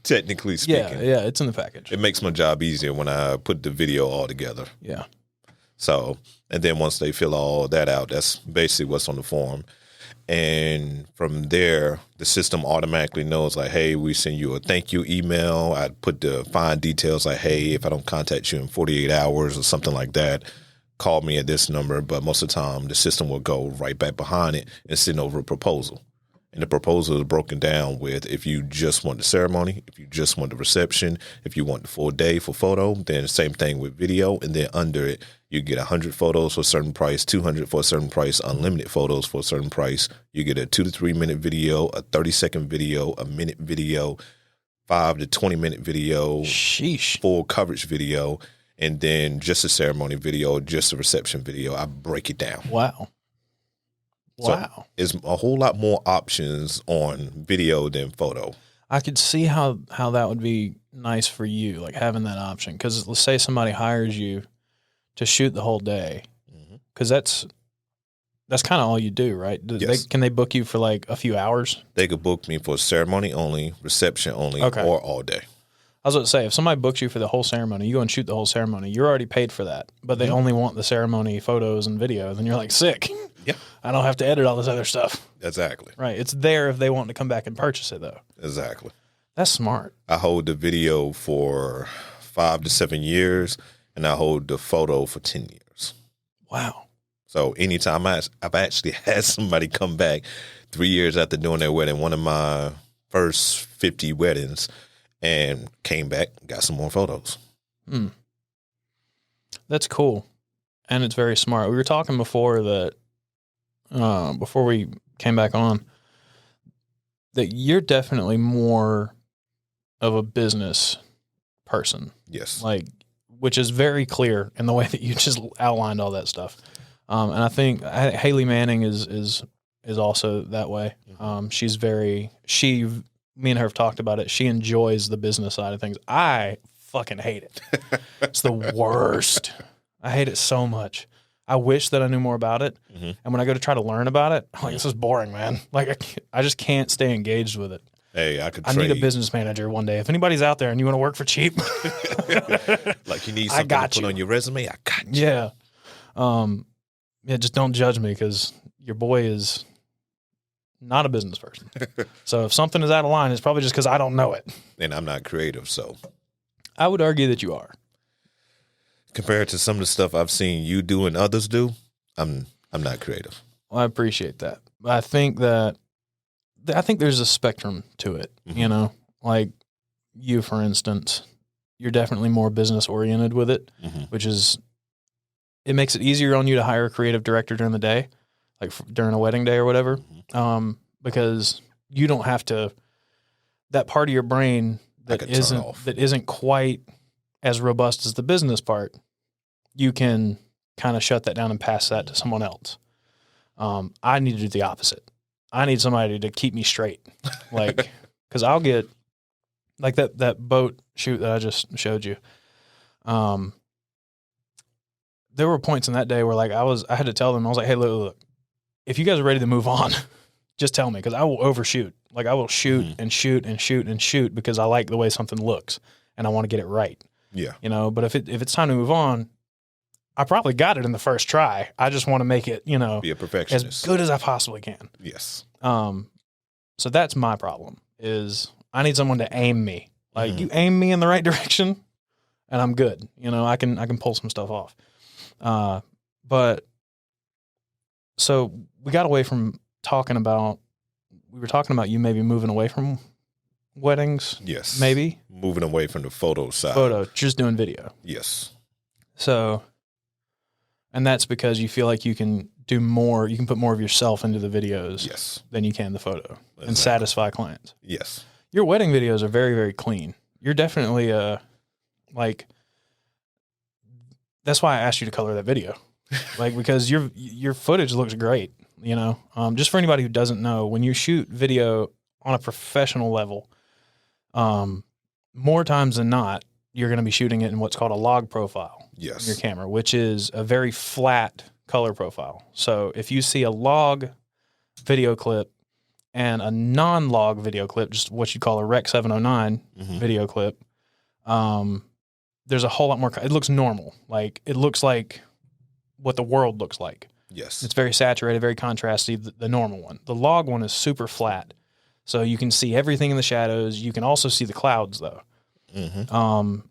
[SPEAKER 2] Technically speaking.
[SPEAKER 1] Yeah, it's in the package.
[SPEAKER 2] It makes my job easier when I put the video all together.
[SPEAKER 1] Yeah.
[SPEAKER 2] So, and then once they fill all that out, that's basically what's on the form. And from there, the system automatically knows, like, hey, we send you a thank you email. I put the fine details like, hey, if I don't contact you in 48 hours or something like that, call me at this number. But most of the time, the system will go right back behind it and send over a proposal. And the proposal is broken down with if you just want the ceremony, if you just want the reception, if you want the full day for photo, then same thing with video. And then under it, you get 100 photos for a certain price, 200 for a certain price, unlimited photos for a certain price. You get a 2 to 3 minute video, a 30-second video, a minute video, 5 to 20 minute video,
[SPEAKER 1] sheesh,
[SPEAKER 2] full coverage video, and then just a ceremony video, just a reception video. I break it down.
[SPEAKER 1] Wow.
[SPEAKER 2] So there's a whole lot more options on video than photo.
[SPEAKER 1] I could see how that would be nice for you, like having that option. Because let's say somebody hires you to shoot the whole day, because that's kind of all you do, right?
[SPEAKER 2] Yes.
[SPEAKER 1] Can they book you for like a few hours?
[SPEAKER 2] They could book me for ceremony only, reception only, or all day.
[SPEAKER 1] I was going to say, if somebody books you for the whole ceremony, you go and shoot the whole ceremony, you're already paid for that, but they only want the ceremony photos and video, then you're like, sick.
[SPEAKER 2] Yeah.
[SPEAKER 1] I don't have to edit all this other stuff.
[SPEAKER 2] Exactly.
[SPEAKER 1] Right. It's there if they want to come back and purchase it, though.
[SPEAKER 2] Exactly.
[SPEAKER 1] That's smart.
[SPEAKER 2] I hold the video for 5 to 7 years, and I hold the photo for 10 years.
[SPEAKER 1] Wow.
[SPEAKER 2] So anytime I've actually had somebody come back 3 years after doing their wedding, one of my first 50 weddings, and came back, got some more photos.
[SPEAKER 1] That's cool. And it's very smart. We were talking before that, before we came back on, that you're definitely more of a business person.
[SPEAKER 2] Yes.
[SPEAKER 1] Like, which is very clear in the way that you just outlined all that stuff. And I think Haley Manning is also that way. Me and her have talked about it. She enjoys the business side of things. I fucking hate it. It's the worst. I hate it so much. I wish that I knew more about it. And when I go to try to learn about it, I'm like, this is boring, man. Like, I just can't stay engaged with it.
[SPEAKER 2] Hey, I
[SPEAKER 1] need a business manager one day. If anybody's out there and you want to work for cheap,
[SPEAKER 2] like you need something to put on your resume, I got you.
[SPEAKER 1] Yeah. Yeah, just don't judge me, because your boy is not a business person. So if something is out of line, it's probably just because I don't know it.
[SPEAKER 2] And I'm not creative, so.
[SPEAKER 1] I would argue that you are.
[SPEAKER 2] Compared to some of the stuff I've seen you do and others do, I'm not creative.
[SPEAKER 1] Well, I appreciate that. I think there's a spectrum to it, you know? Like you, for instance, you're definitely more business oriented with it, which is, it makes it easier on you to hire a creative director during the day, like during a wedding day or whatever, because you don't have to, that part of your brain that isn't quite as robust as the business part, you can kind of shut that down and pass that to someone else. I need to do the opposite. I need somebody to keep me straight. Like, cause I'll get like that boat shoot that I just showed you. there were points in that day where like I had to tell them, I was like, hey, look, if you guys are ready to move on, just tell me, because I will overshoot. Like I will shoot and shoot and shoot and shoot because I like the way something looks and I want to get it right.
[SPEAKER 2] Yeah.
[SPEAKER 1] You know, but if it's time to move on, I probably got it in the first try. I just want to make it, you know,
[SPEAKER 2] Be a perfectionist.
[SPEAKER 1] as good as I possibly can.
[SPEAKER 2] Yes.
[SPEAKER 1] So that's my problem is I need someone to aim me. Like you aim me in the right direction and I'm good. You know, I can pull some stuff off. But so we got away from we were talking about you maybe moving away from weddings.
[SPEAKER 2] Yes.
[SPEAKER 1] Maybe.
[SPEAKER 2] Moving away from the photo side.
[SPEAKER 1] Just doing video.
[SPEAKER 2] Yes.
[SPEAKER 1] So, and that's because you feel like you can do more, you can put more of yourself into the videos than you can the photo and satisfy clients.
[SPEAKER 2] Yes.
[SPEAKER 1] Your wedding videos are very, very clean. You're definitely like, that's why I asked you to color that video. Like, because your footage looks great, you know? Just for anybody who doesn't know, when you shoot video on a professional level, more times than not, you're going to be shooting it in what's called a log profile in your camera, which is a very flat color profile. So if you see a log video clip and a non-log video clip, just what you call a Rec 709 video clip, there's a whole lot more. It looks normal. Like it looks like what the world looks like.
[SPEAKER 2] Yes.
[SPEAKER 1] It's very saturated, very contrasty, the normal one. The log one is super flat. So you can see everything in the shadows. You can also see the clouds though.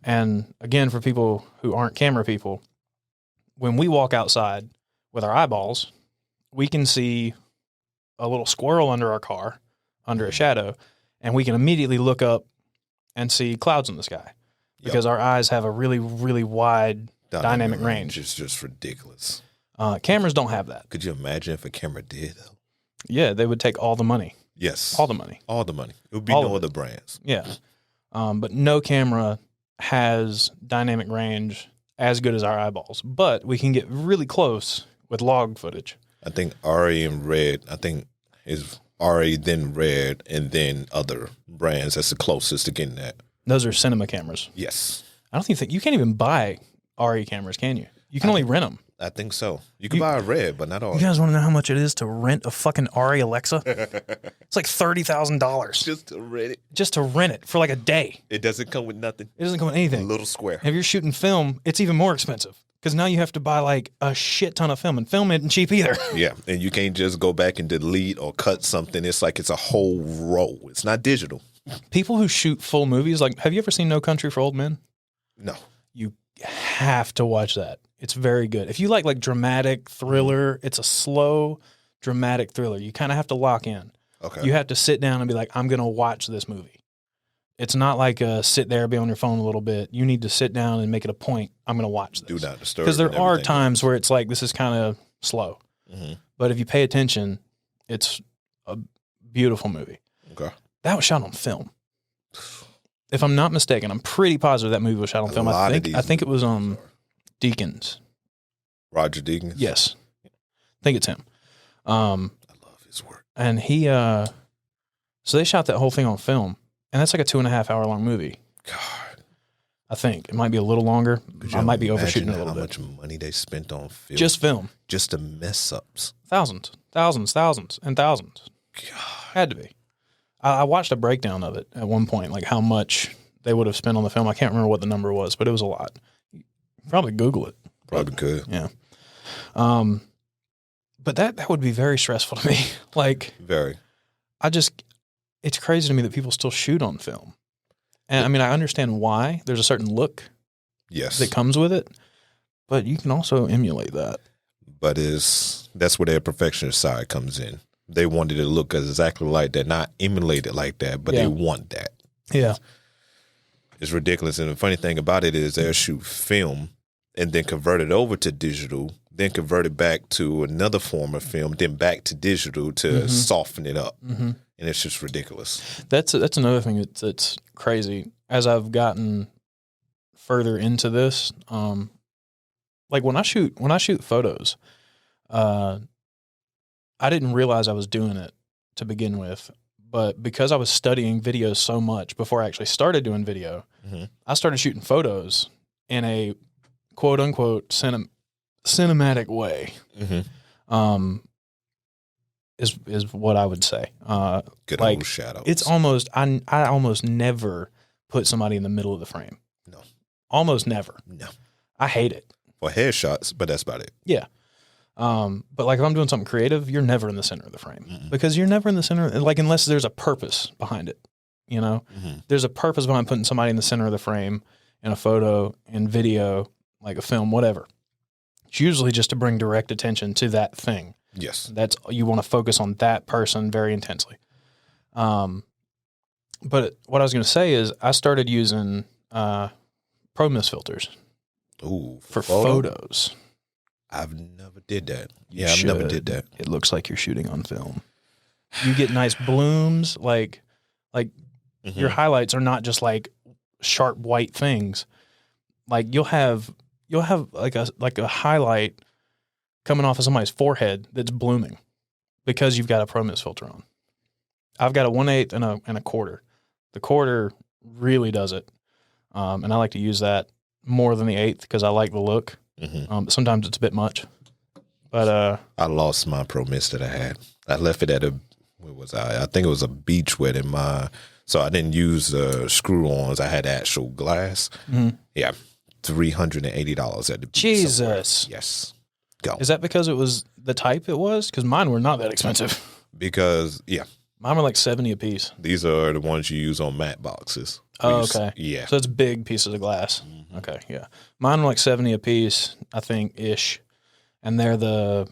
[SPEAKER 1] And again, for people who aren't camera people, when we walk outside with our eyeballs, we can see a little squirrel under our car, under a shadow, and we can immediately look up and see clouds in the sky because our eyes have a really, really wide dynamic range.
[SPEAKER 2] It's just ridiculous.
[SPEAKER 1] Cameras don't have that.
[SPEAKER 2] Could you imagine if a camera did though?
[SPEAKER 1] Yeah, they would take all the money.
[SPEAKER 2] Yes.
[SPEAKER 1] All the money.
[SPEAKER 2] All the money. It would be no other brands.
[SPEAKER 1] Yeah. But no camera has dynamic range as good as our eyeballs. But we can get really close with log footage.
[SPEAKER 2] I think Ari and Red, is Ari, then Red, and then other brands. That's the closest to getting that.
[SPEAKER 1] Those are cinema cameras.
[SPEAKER 2] Yes.
[SPEAKER 1] I don't think you can't even buy RE cameras, can you? You can only rent them.
[SPEAKER 2] I think so. You can buy a Red, but not all.
[SPEAKER 1] You guys want to know how much it is to rent a fucking RE Alexa? It's like $30,000.
[SPEAKER 2] Just to rent it.
[SPEAKER 1] Just to rent it for like a day.
[SPEAKER 2] It doesn't come with nothing.
[SPEAKER 1] It doesn't come with anything.
[SPEAKER 2] A little square.
[SPEAKER 1] If you're shooting film, it's even more expensive because now you have to buy like a shit ton of film, and film isn't cheap either.
[SPEAKER 2] Yeah, and you can't just go back and delete or cut something. It's like it's a whole roll. It's not digital.
[SPEAKER 1] People who shoot full movies, like, have you ever seen No Country for Old Men?
[SPEAKER 2] No.
[SPEAKER 1] You have to watch that. It's very good. If you like dramatic thriller, it's a slow, dramatic thriller. You kind of have to lock in.
[SPEAKER 2] Okay.
[SPEAKER 1] You have to sit down and be like, I'm going to watch this movie. It's not like sit there, be on your phone a little bit. You need to sit down and make it a point. I'm going to watch this.
[SPEAKER 2] Do not disturb.
[SPEAKER 1] Because there are times where it's like, this is kind of slow. But if you pay attention, it's a beautiful movie.
[SPEAKER 2] Okay.
[SPEAKER 1] That was shot on film. If I'm not mistaken, I'm pretty positive that movie was shot on film. I think it was Deakins.
[SPEAKER 2] Roger Deakins?
[SPEAKER 1] Yes. I think it's him.
[SPEAKER 2] I love his work.
[SPEAKER 1] And he, so they shot that whole thing on film, and that's like a 2.5 hour long movie.
[SPEAKER 2] God.
[SPEAKER 1] I think. It might be a little longer. I might be overshooting it a little bit.
[SPEAKER 2] How much money they spent on film?
[SPEAKER 1] Just film.
[SPEAKER 2] Just the mess ups.
[SPEAKER 1] Thousands, and thousands.
[SPEAKER 2] God.
[SPEAKER 1] Had to be. I watched a breakdown of it at one point, like how much they would have spent on the film. I can't remember what the number was, but it was a lot. Probably Google it.
[SPEAKER 2] Probably could.
[SPEAKER 1] Yeah. But that would be very stressful to me. Like,
[SPEAKER 2] very.
[SPEAKER 1] It's crazy to me that people still shoot on film. And I mean, I understand why. There's a certain look that comes with it, but you can also emulate that.
[SPEAKER 2] But that's where their perfectionist side comes in. They wanted it to look exactly like that, not emulate it like that, but they want that.
[SPEAKER 1] Yeah.
[SPEAKER 2] It's ridiculous. And the funny thing about it is they'll shoot film and then convert it over to digital, then convert it back to another form of film, then back to digital to soften it up. And it's just ridiculous.
[SPEAKER 1] That's another thing that's crazy. As I've gotten further into this, like when I shoot photos, I didn't realize I was doing it to begin with, but because I was studying videos so much before I actually started doing video, I started shooting photos in a quote unquote cinematic way.
[SPEAKER 2] Mm-hmm.
[SPEAKER 1] Is what I would say.
[SPEAKER 2] Good
[SPEAKER 1] like,
[SPEAKER 2] old shadows.
[SPEAKER 1] It's almost I almost never put somebody in the middle of the frame.
[SPEAKER 2] No.
[SPEAKER 1] Almost never.
[SPEAKER 2] No.
[SPEAKER 1] I hate it.
[SPEAKER 2] For headshots, but that's about it.
[SPEAKER 1] Yeah. But like if I'm doing something creative, you're never in the center of the frame.
[SPEAKER 2] Mm-mm.
[SPEAKER 1] Because you're never in the center, like unless there's a purpose behind it. You know?
[SPEAKER 2] Mm-hmm.
[SPEAKER 1] There's a purpose behind putting somebody in the center of the frame in a photo, in video, like a film, whatever. It's usually just to bring direct attention to that thing.
[SPEAKER 2] Yes.
[SPEAKER 1] That's you want to focus on that person very intensely. But what I was going to say is I started using Pro Mist filters for photos.
[SPEAKER 2] I've never did that. Yeah, I've never did that.
[SPEAKER 1] It looks like you're shooting on film. You get nice blooms, like
[SPEAKER 2] Mm-hmm.
[SPEAKER 1] your highlights are not just like sharp white things. Like you'll have like a highlight coming off of somebody's forehead that's blooming because you've got a Pro Mist filter on. I've got a 1/8 and a quarter. The quarter really does it. And I like to use that more than the 1/8 because I like the look.
[SPEAKER 2] Mm-hmm.
[SPEAKER 1] Sometimes it's a bit much. But
[SPEAKER 2] I lost my Pro Mist that I had. I left it at where was I? I think it was a beach wedding. So I didn't use screw-ons. I had actual glass.
[SPEAKER 1] mm-hmm.
[SPEAKER 2] Yeah, $380 at the beach.
[SPEAKER 1] Jesus.
[SPEAKER 2] Somewhere. Yes. Go.
[SPEAKER 1] Is that because it was the type it was? Because mine were not that expensive.
[SPEAKER 2] Because, yeah.
[SPEAKER 1] Mine were like $70 a piece.
[SPEAKER 2] These are the ones you use on matte boxes.
[SPEAKER 1] Oh, okay.
[SPEAKER 2] Yeah.
[SPEAKER 1] So it's big pieces of glass.
[SPEAKER 2] Mm-hmm.
[SPEAKER 1] Okay, yeah. Mine were like $70 a piece, I think, ish. And they're the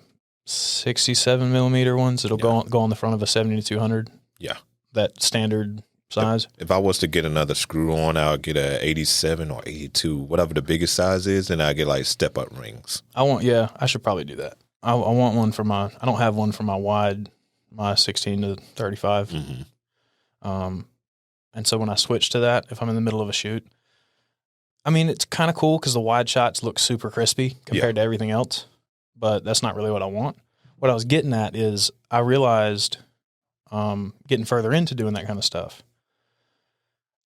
[SPEAKER 1] 67 millimeter ones that'll go on the front of a 70-200.
[SPEAKER 2] Yeah.
[SPEAKER 1] That standard size.
[SPEAKER 2] If I was to get another screw on, I would get a 87 or 82, whatever the biggest size is, and I get like step up rings.
[SPEAKER 1] I should probably do that. I want one for I don't have one for my wide, my 16 to 35.
[SPEAKER 2] Mm-hmm.
[SPEAKER 1] And so when I switch to that, if I'm in the middle of a shoot, I mean, it's kind of cool because the wide shots look super crispy compared to everything else, but that's not really what I want. What I was getting at is I realized, getting further into doing that kind of stuff,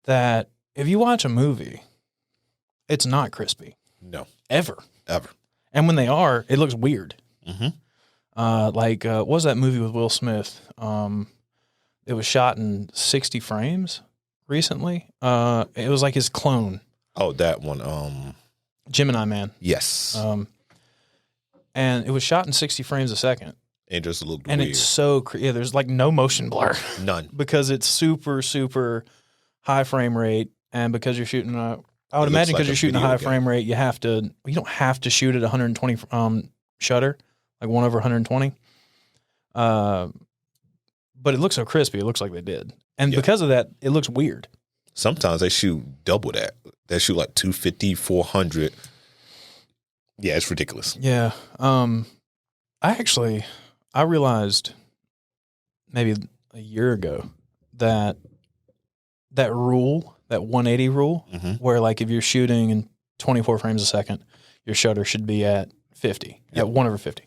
[SPEAKER 1] that if you watch a movie, it's not crispy.
[SPEAKER 2] No.
[SPEAKER 1] Ever.
[SPEAKER 2] Ever.
[SPEAKER 1] And when they are, it looks weird.
[SPEAKER 2] Mm-hmm.
[SPEAKER 1] What was that movie with Will Smith? It was shot in 60 frames recently. It was like his clone.
[SPEAKER 2] Oh, that one.
[SPEAKER 1] Gemini Man.
[SPEAKER 2] Yes.
[SPEAKER 1] And it was shot in 60 frames a second.
[SPEAKER 2] It just looked
[SPEAKER 1] and
[SPEAKER 2] weird.
[SPEAKER 1] It's so there's like no motion blur.
[SPEAKER 2] None.
[SPEAKER 1] Because it's super, super high frame rate. And because you're shooting I would imagine because you're shooting a high frame rate, you don't have to shoot at 120 shutter, like 1/120. But it looks so crispy. It looks like they did. And because of that, it looks weird.
[SPEAKER 2] Sometimes they shoot double that. They shoot like 250, 400. Yeah, it's ridiculous.
[SPEAKER 1] Yeah. I realized maybe a year ago that rule, that 180 rule, where like if you're shooting in 24 frames a second, your shutter should be at 50, at 1/50.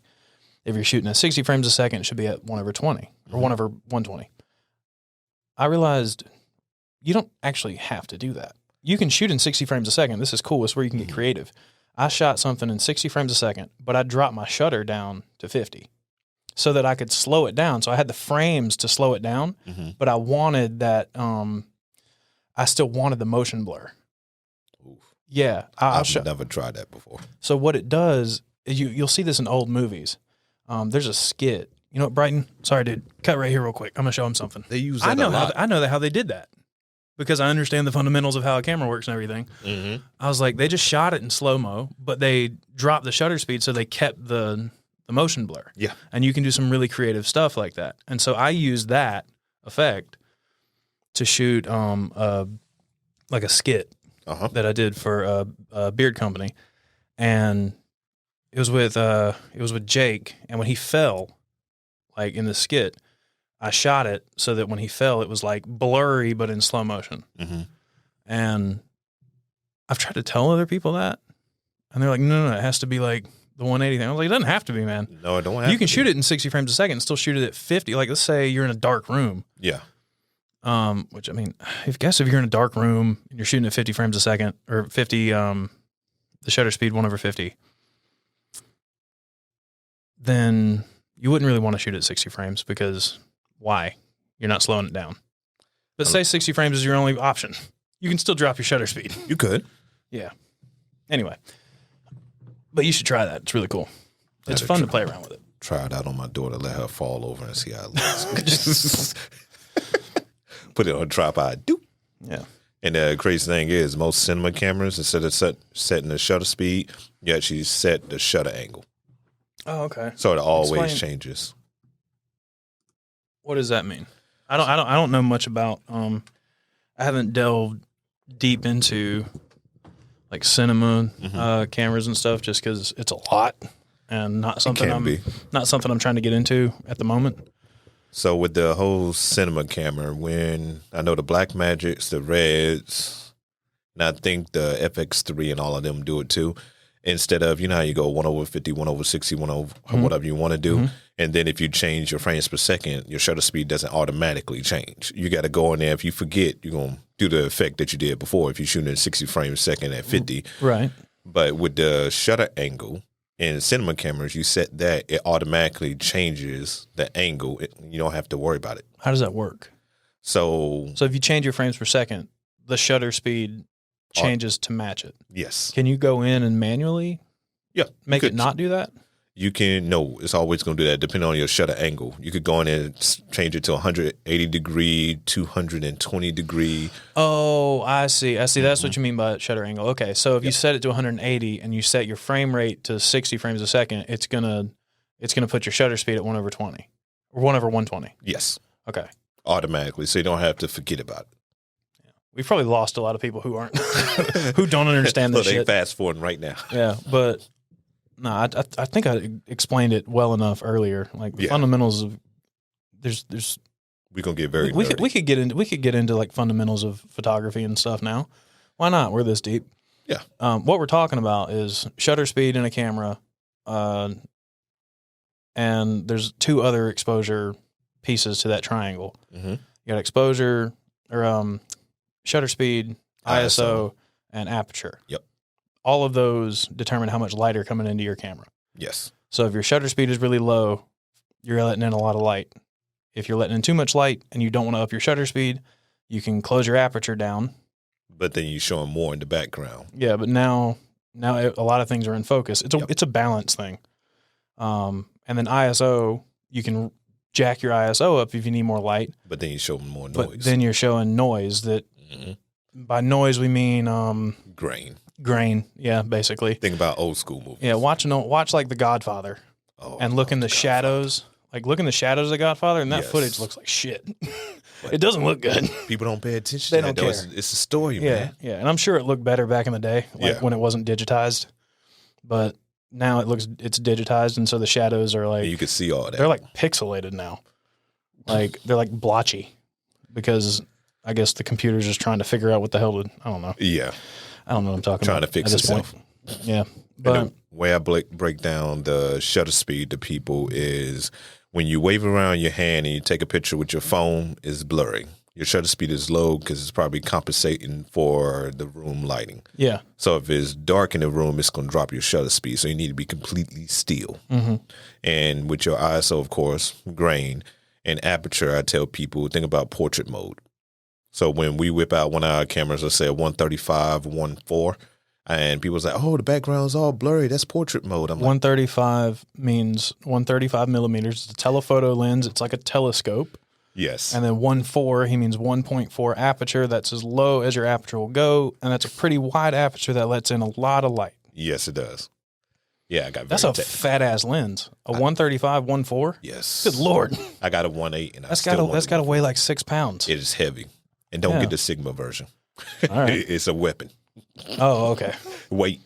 [SPEAKER 1] If you're shooting at 60 frames a second, it should be at 1/20 or 1/120. I realized you don't actually have to do that. You can shoot in 60 frames a second. This is cool. It's where you can get creative. I shot something in 60 frames a second, but I dropped my shutter down to 50 so that I could slow it down. So I had the frames to slow it down, but I wanted that, I still wanted the motion blur.
[SPEAKER 2] Oof.
[SPEAKER 1] Yeah.
[SPEAKER 2] I've never tried that before.
[SPEAKER 1] So what it does, you'll see this in old movies. There's a skit. You know what, Brighton? Sorry, dude. Cut right here real quick. I'm going to show them something.
[SPEAKER 2] They use that a lot.
[SPEAKER 1] I know how they did that because I understand the fundamentals of how a camera works and everything.
[SPEAKER 2] Mm-hmm.
[SPEAKER 1] I was like, they just shot it in slow-mo, but they dropped the shutter speed so they kept the motion blur.
[SPEAKER 2] Yeah.
[SPEAKER 1] And you can do some really creative stuff like that. And so I used that effect to shoot like a skit that I did for a beard company. And it was with Jake, and when he fell, like in the skit, I shot it so that when he fell, it was like blurry but in slow motion.
[SPEAKER 2] Mm-hmm.
[SPEAKER 1] And I've tried to tell other people that, and they're like, no, it has to be like the 180 thing. I was like, it doesn't have to be, man.
[SPEAKER 2] No, it don't have to be.
[SPEAKER 1] You can shoot it in 60 frames a second and still shoot it at 50. Like, let's say you're in a dark room.
[SPEAKER 2] Yeah.
[SPEAKER 1] Which, I mean, if you're in a dark room and you're shooting at 50 frames a second, or 50, the shutter speed 1/50, then you wouldn't really want to shoot at 60 frames because why? You're not slowing it down. But say 60 frames is your only option. You can still drop your shutter speed.
[SPEAKER 2] You could.
[SPEAKER 1] Yeah. Anyway. But you should try that. It's really cool. It's fun to play around with it.
[SPEAKER 2] Try it out on my daughter. Let her fall over and see how it looks. Put it on a tripod. Doop.
[SPEAKER 1] Yeah.
[SPEAKER 2] And the crazy thing is, most cinema cameras, instead of setting the shutter speed, you actually set the shutter angle.
[SPEAKER 1] Oh, okay.
[SPEAKER 2] So it always changes.
[SPEAKER 1] What does that mean? I don't know much about. I haven't delved deep into like cinema cameras and stuff, just because it's a lot and not something I'm trying to get into at the moment.
[SPEAKER 2] So with the whole cinema camera, when I know the Blackmagics, the Reds, and I think the FX3 and all of them do it too. Instead of, you know how you go 1/50, 1/60, 1/, whatever you want to do. And then if you change your frames per second, your shutter speed doesn't automatically change. You got to go in there. If you forget, you're going to do the effect that you did before if you're shooting at 60 frames a second at 50.
[SPEAKER 1] Right.
[SPEAKER 2] But with the shutter angle in cinema cameras, you set that, it automatically changes the angle. You don't have to worry about it.
[SPEAKER 1] How does that work?
[SPEAKER 2] So
[SPEAKER 1] if you change your frames per second, the shutter speed changes to match it.
[SPEAKER 2] Yes.
[SPEAKER 1] Can you go in and manually make it not do that?
[SPEAKER 2] You can, no, it's always going to do that depending on your shutter angle. You could go in and change it to 180 degree, 220 degree.
[SPEAKER 1] Oh, I see. That's what you mean by shutter angle. Okay, so if you set it to 180 and you set your frame rate to 60 frames a second, it's gonna put your shutter speed at 1/20 or 1/120.
[SPEAKER 2] Yes.
[SPEAKER 1] Okay.
[SPEAKER 2] Automatically, so you don't have to forget about it.
[SPEAKER 1] We've probably lost a lot of people who aren't who don't understand this shit.
[SPEAKER 2] They fast forwarding right now.
[SPEAKER 1] Yeah, but no, I think I explained it well enough earlier. Like the fundamentals of there's
[SPEAKER 2] we're gonna get very
[SPEAKER 1] we could get into like fundamentals of photography and stuff now. Why not? We're this deep.
[SPEAKER 2] Yeah.
[SPEAKER 1] What we're talking about is shutter speed in a camera, and there's two other exposure pieces to that triangle. You got exposure or shutter speed, ISO, and aperture.
[SPEAKER 2] Yep.
[SPEAKER 1] All of those determine how much light are coming into your camera.
[SPEAKER 2] Yes.
[SPEAKER 1] So if your shutter speed is really low, you're letting in a lot of light. If you're letting in too much light and you don't want to up your shutter speed, you can close your aperture down.
[SPEAKER 2] But then you're showing more in the background.
[SPEAKER 1] Yeah, but now a lot of things are in focus. It's a balance thing. And then ISO, you can jack your ISO up if you need more light.
[SPEAKER 2] But then you show more noise.
[SPEAKER 1] But then you're showing noise that by noise we mean grain. Yeah, basically.
[SPEAKER 2] Think about old school movies.
[SPEAKER 1] Yeah, watch like The Godfather and look in the shadows. Like look in the shadows of The Godfather, and that footage looks like shit. It doesn't look good.
[SPEAKER 2] People don't pay attention.
[SPEAKER 1] They don't care.
[SPEAKER 2] It's a story, man.
[SPEAKER 1] Yeah, and I'm sure it looked better back in the day, when it wasn't digitized. But now it's digitized, and so the shadows are like
[SPEAKER 2] you can see all that.
[SPEAKER 1] They're like pixelated now. Like they're like blotchy because I guess the computer's just trying to figure out what the hell I don't know.
[SPEAKER 2] Yeah.
[SPEAKER 1] I don't know what I'm talking
[SPEAKER 2] about.
[SPEAKER 1] Trying to
[SPEAKER 2] fix itself.
[SPEAKER 1] Yeah. But
[SPEAKER 2] the way I break down the shutter speed to people is when you wave around your hand and you take a picture with your phone, it's blurry. Your shutter speed is low because it's probably compensating for the room lighting.
[SPEAKER 1] Yeah.
[SPEAKER 2] So if it's dark in the room, it's going to drop your shutter speed. So you need to be completely still. And with your ISO, of course, grain, and aperture, I tell people, think about portrait mode. So when we whip out one of our cameras, let's say a 135, 1.4, and people's like, oh, the background's all blurry. That's portrait mode. I'm
[SPEAKER 1] 135 means 135 millimeters. It's a telephoto lens. It's like a telescope.
[SPEAKER 2] Yes.
[SPEAKER 1] And then 1.4, he means 1.4 aperture. That's as low as your aperture will go. And that's a pretty wide aperture that lets in a lot of light.
[SPEAKER 2] Yes, it does. Yeah, I got
[SPEAKER 1] that's a fat-ass lens. A 135, 1.4?
[SPEAKER 2] Yes.
[SPEAKER 1] Good Lord.
[SPEAKER 2] I got a 1.8, and
[SPEAKER 1] that's got to weigh like 6 pounds.
[SPEAKER 2] It is heavy. And don't get the Sigma version.
[SPEAKER 1] All right.
[SPEAKER 2] It's a weapon.
[SPEAKER 1] Oh, okay.
[SPEAKER 2] Weight.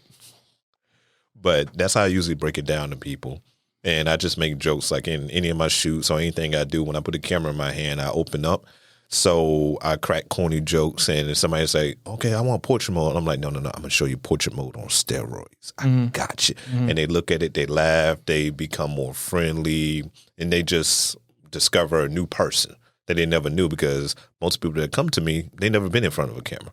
[SPEAKER 2] But that's how I usually break it down to people. And I just make jokes like in any of my shoots or anything I do. When I put a camera in my hand, I open up. So I crack corny jokes. And if somebody say, okay, I want portrait mode. I'm like, no. I'm going to show you portrait mode on steroids. I got you. And they look at it. They laugh. They become more friendly. And they just discover a new person that they never knew, because most people that come to me, they never been in front of a camera.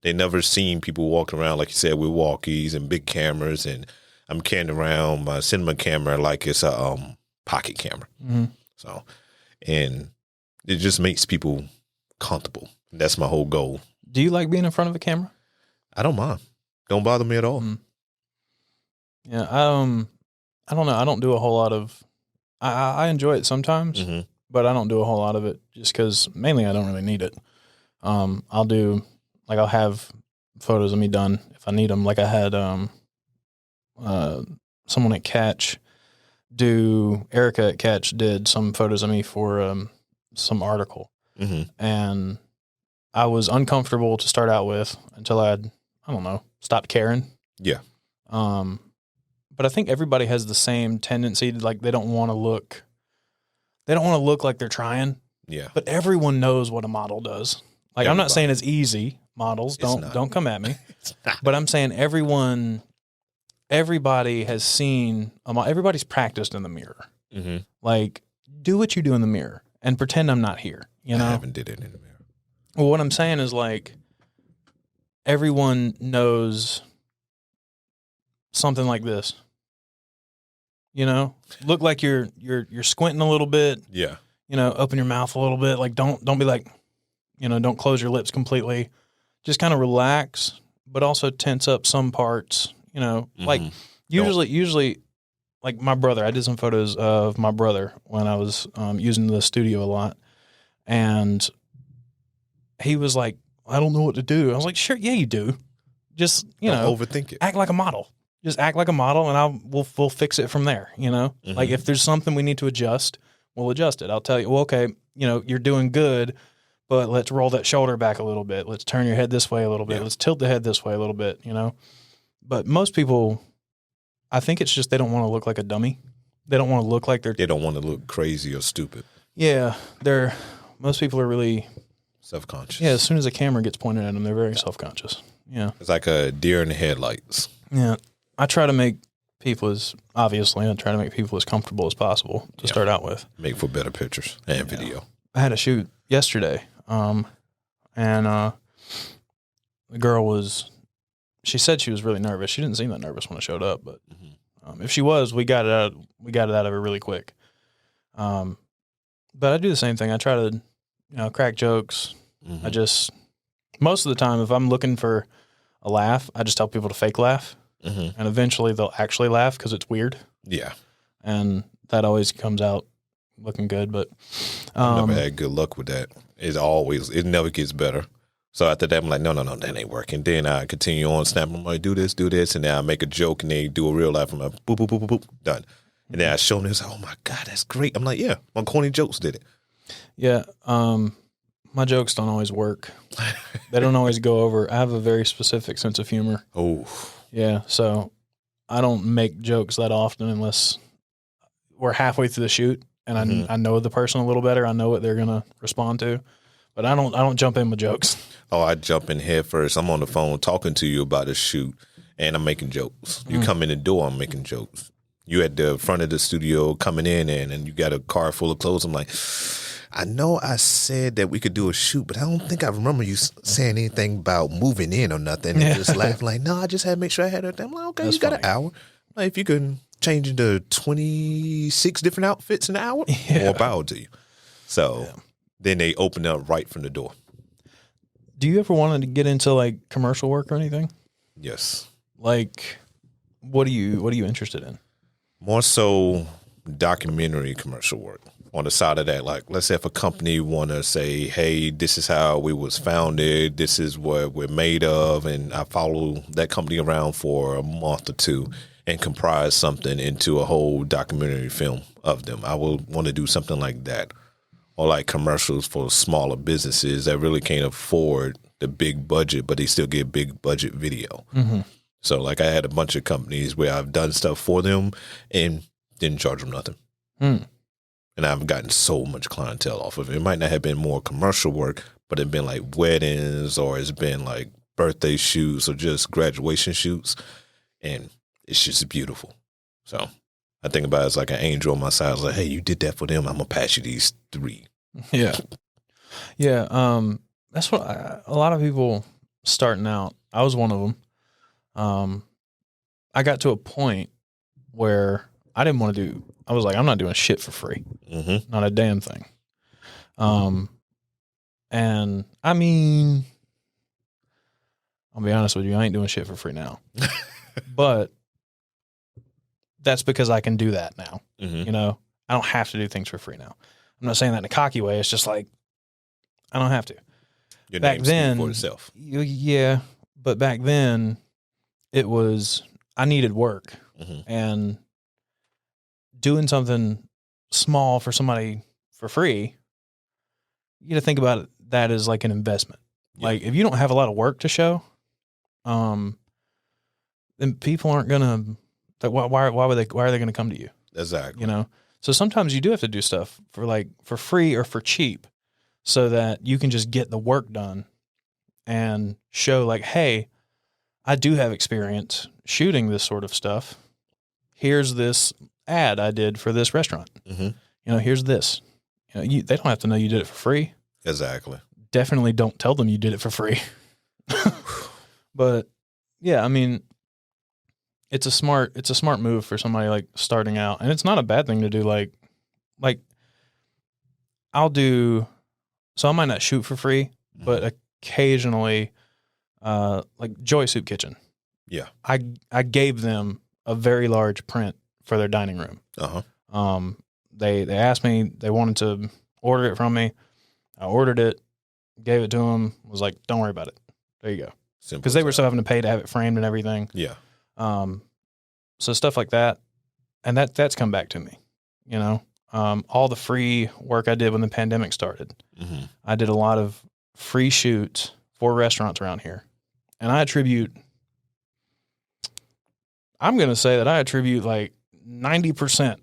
[SPEAKER 2] They never seen people walking around, like you said, with walkies and big cameras. And I'm carrying around my cinema camera like it's a pocket camera.
[SPEAKER 1] Mm-hmm.
[SPEAKER 2] So, and it just makes people comfortable. That's my whole goal.
[SPEAKER 1] Do you like being in front of a camera?
[SPEAKER 2] I don't mind. Don't bother me at all.
[SPEAKER 1] Mm. Yeah, I don't know. I don't do a whole lot of. I enjoy it sometimes, but I don't do a whole lot of it just because mainly I don't really need it. I'll have photos of me done if I need them. Like I had someone at Catch Erica at Catch did some photos of me for some article, and I was uncomfortable to start out with until I don't know, stopped caring.
[SPEAKER 2] Yeah.
[SPEAKER 1] But I think everybody has the same tendency to, like, they don't want to look like they're trying.
[SPEAKER 2] Yeah.
[SPEAKER 1] But everyone knows what a model does. Like, I'm not saying it's easy. Models, don't come at me. But I'm saying everybody has seen, everybody's practiced in the mirror. Mm-hmm. Like, do what you do in the mirror and pretend I'm not here. You know?
[SPEAKER 2] I haven't did it in the mirror.
[SPEAKER 1] Well, what I'm saying is, like, everyone knows something like this. You know, look like you're squinting a little bit.
[SPEAKER 2] Yeah.
[SPEAKER 1] You know, open your mouth a little bit. Like, don't be like, you know, don't close your lips completely. Just kind of relax, but also tense up some parts. You know, like usually, like my brother. I did some photos of my brother when I was using the studio a lot, and he was like, "I don't know what to do." I was like, "Sure, yeah, you do. Just
[SPEAKER 2] don't overthink it.
[SPEAKER 1] Act like a model." Just act like a model, and we'll fix it from there. You know, like if there's something we need to adjust, we'll adjust it. I'll tell you, well, okay, you know, you're doing good, but let's roll that shoulder back a little bit. Let's turn your head this way a little bit. Yeah. Let's tilt the head this way a little bit. You know, but most people, I think it's just they don't want to look like a dummy. They don't want to look like
[SPEAKER 2] they don't want to look crazy or stupid.
[SPEAKER 1] Yeah, most people are really
[SPEAKER 2] self-conscious.
[SPEAKER 1] Yeah, as soon as a camera gets pointed at them, they're very self-conscious. Yeah,
[SPEAKER 2] it's like a deer in the headlights.
[SPEAKER 1] Yeah. I try to make people as comfortable as possible to start out with.
[SPEAKER 2] Make for better pictures and video.
[SPEAKER 1] I had a shoot yesterday, and the girl she said she was really nervous. She didn't seem that nervous when I showed up, but if she was, we got it out of her really quick. But I do the same thing. I try to, crack jokes. I just, most of the time, if I'm looking for a laugh, I just tell people to fake laugh. And eventually they'll actually laugh because it's weird.
[SPEAKER 2] Yeah.
[SPEAKER 1] And that always comes out looking good. But
[SPEAKER 2] I've never had good luck with that. It never gets better. So after that, I'm like, no, that ain't working. Then I continue on snapping. I'm like, do this. And then I make a joke and they do a real laugh. I'm like, boop, boop, boop, boop, boop, done. And then I show them this, oh my God, that's great. I'm like, yeah, my corny jokes did it.
[SPEAKER 1] Yeah. My jokes don't always work. They don't always go over. I have a very specific sense of humor.
[SPEAKER 2] Oh.
[SPEAKER 1] Yeah, so I don't make jokes that often unless we're halfway through the shoot and I know the person a little better. I know what they're gonna respond to, but I don't jump in with jokes.
[SPEAKER 2] Oh, I jump in head first. I'm on the phone talking to you about a shoot, and I'm making jokes. You come in the door, I'm making jokes. You at the front of the studio coming in, and you got a car full of clothes. I'm like, I know I said that we could do a shoot, but I don't think I remember you saying anything about moving in or nothing. And just laughing like, no, I just had to make sure I had everything. I'm like, okay, that's got an hour. Like, if you can change into 26 different outfits in an hour, more power to you. So then they open up right from the door.
[SPEAKER 1] Do you ever want to get into like commercial work or anything?
[SPEAKER 2] Yes.
[SPEAKER 1] Like, what are you interested in?
[SPEAKER 2] More so documentary commercial work. On the side of that, like, let's say if a company want to say, hey, this is how we was founded, this is what we're made of, and I follow that company around for a month or two and comprise something into a whole documentary film of them. I would want to do something like that. Or like commercials for smaller businesses that really can't afford the big budget, but they still get big budget video. So like I had a bunch of companies where I've done stuff for them and didn't charge them nothing. And I've gotten so much clientele off of it. It might not have been more commercial work, but it's been like weddings or it's been like birthday shoots or just graduation shoots. And it's just beautiful. So I think about it as like an angel on my side. I was like, hey, you did that for them. I'm going to pass you these 3.
[SPEAKER 1] Yeah. That's what a lot of people starting out. I was one of them. I got to a point where I didn't want to do. I was like, I'm not doing shit for free.
[SPEAKER 2] Mm-hmm.
[SPEAKER 1] Not a damn thing. And I mean, I'll be honest with you, I ain't doing shit for free now. But that's because I can do that now.
[SPEAKER 2] Mm-hmm.
[SPEAKER 1] You know, I don't have to do things for free now. I'm not saying that in a cocky way. It's just like, I don't have to.
[SPEAKER 2] Your
[SPEAKER 1] back
[SPEAKER 2] name
[SPEAKER 1] then,
[SPEAKER 2] for itself.
[SPEAKER 1] Yeah, but back then, it was, I needed work.
[SPEAKER 2] Mm-hmm.
[SPEAKER 1] And doing something small for somebody for free, you got to think about that as like an investment.
[SPEAKER 2] Yeah.
[SPEAKER 1] Like if you don't have a lot of work to show, then people aren't gonna. Why are they gonna come to you?
[SPEAKER 2] Exactly.
[SPEAKER 1] You know. So sometimes you do have to do stuff for free or for cheap, so that you can just get the work done and show like, hey, I do have experience shooting this sort of stuff. Here's this ad I did for this restaurant.
[SPEAKER 2] Mm-hmm.
[SPEAKER 1] You know, here's this. You know, they don't have to know you did it for free.
[SPEAKER 2] Exactly.
[SPEAKER 1] Definitely don't tell them you did it for free. But yeah, I mean, it's a smart move for somebody like starting out, and it's not a bad thing to do. Like I'll do, so I might not shoot for free, but occasionally, like Joy Soup Kitchen.
[SPEAKER 2] Yeah.
[SPEAKER 1] I gave them a very large print for their dining room.
[SPEAKER 2] Uh-huh.
[SPEAKER 1] They asked me, they wanted to order it from me. I ordered it, gave it to them, was like, don't worry about it. There you go. Because they were still having to pay to have it framed and everything.
[SPEAKER 2] Yeah.
[SPEAKER 1] So stuff like that. And that's come back to me, you know. All the free work I did when the pandemic started.
[SPEAKER 2] Mm-hmm.
[SPEAKER 1] I did a lot of free shoots for restaurants around here. And I'm going to say that I attribute like 90%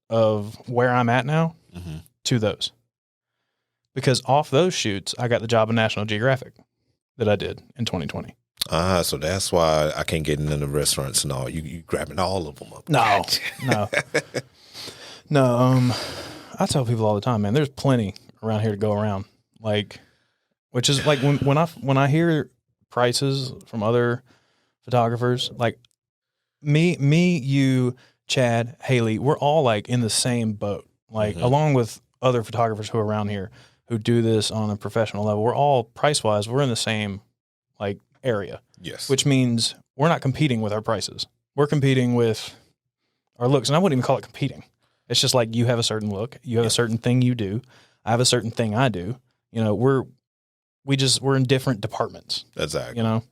[SPEAKER 1] of where I'm at now
[SPEAKER 2] Mm-hmm.
[SPEAKER 1] to those. Because off those shoots, I got the job of National Geographic that I did in 2020.
[SPEAKER 2] So that's why I can't get into the restaurants and all. You grabbing all of them up.
[SPEAKER 1] No. I tell people all the time, man, there's plenty around here to go around. Like, which is like when I hear prices from other photographers, like me, you, Chad, Haley, we're all like in the same boat. Like along with other photographers who are around here who do this on a professional level, we're all price wise, we're in the same like area.
[SPEAKER 2] Yes.
[SPEAKER 1] Which means we're not competing with our prices. We're competing with our looks. And I wouldn't even call it competing. It's just like you have a certain look, you have a certain thing you do, I have a certain thing I do. You know, we're in different departments.
[SPEAKER 2] Exactly.
[SPEAKER 1] You know?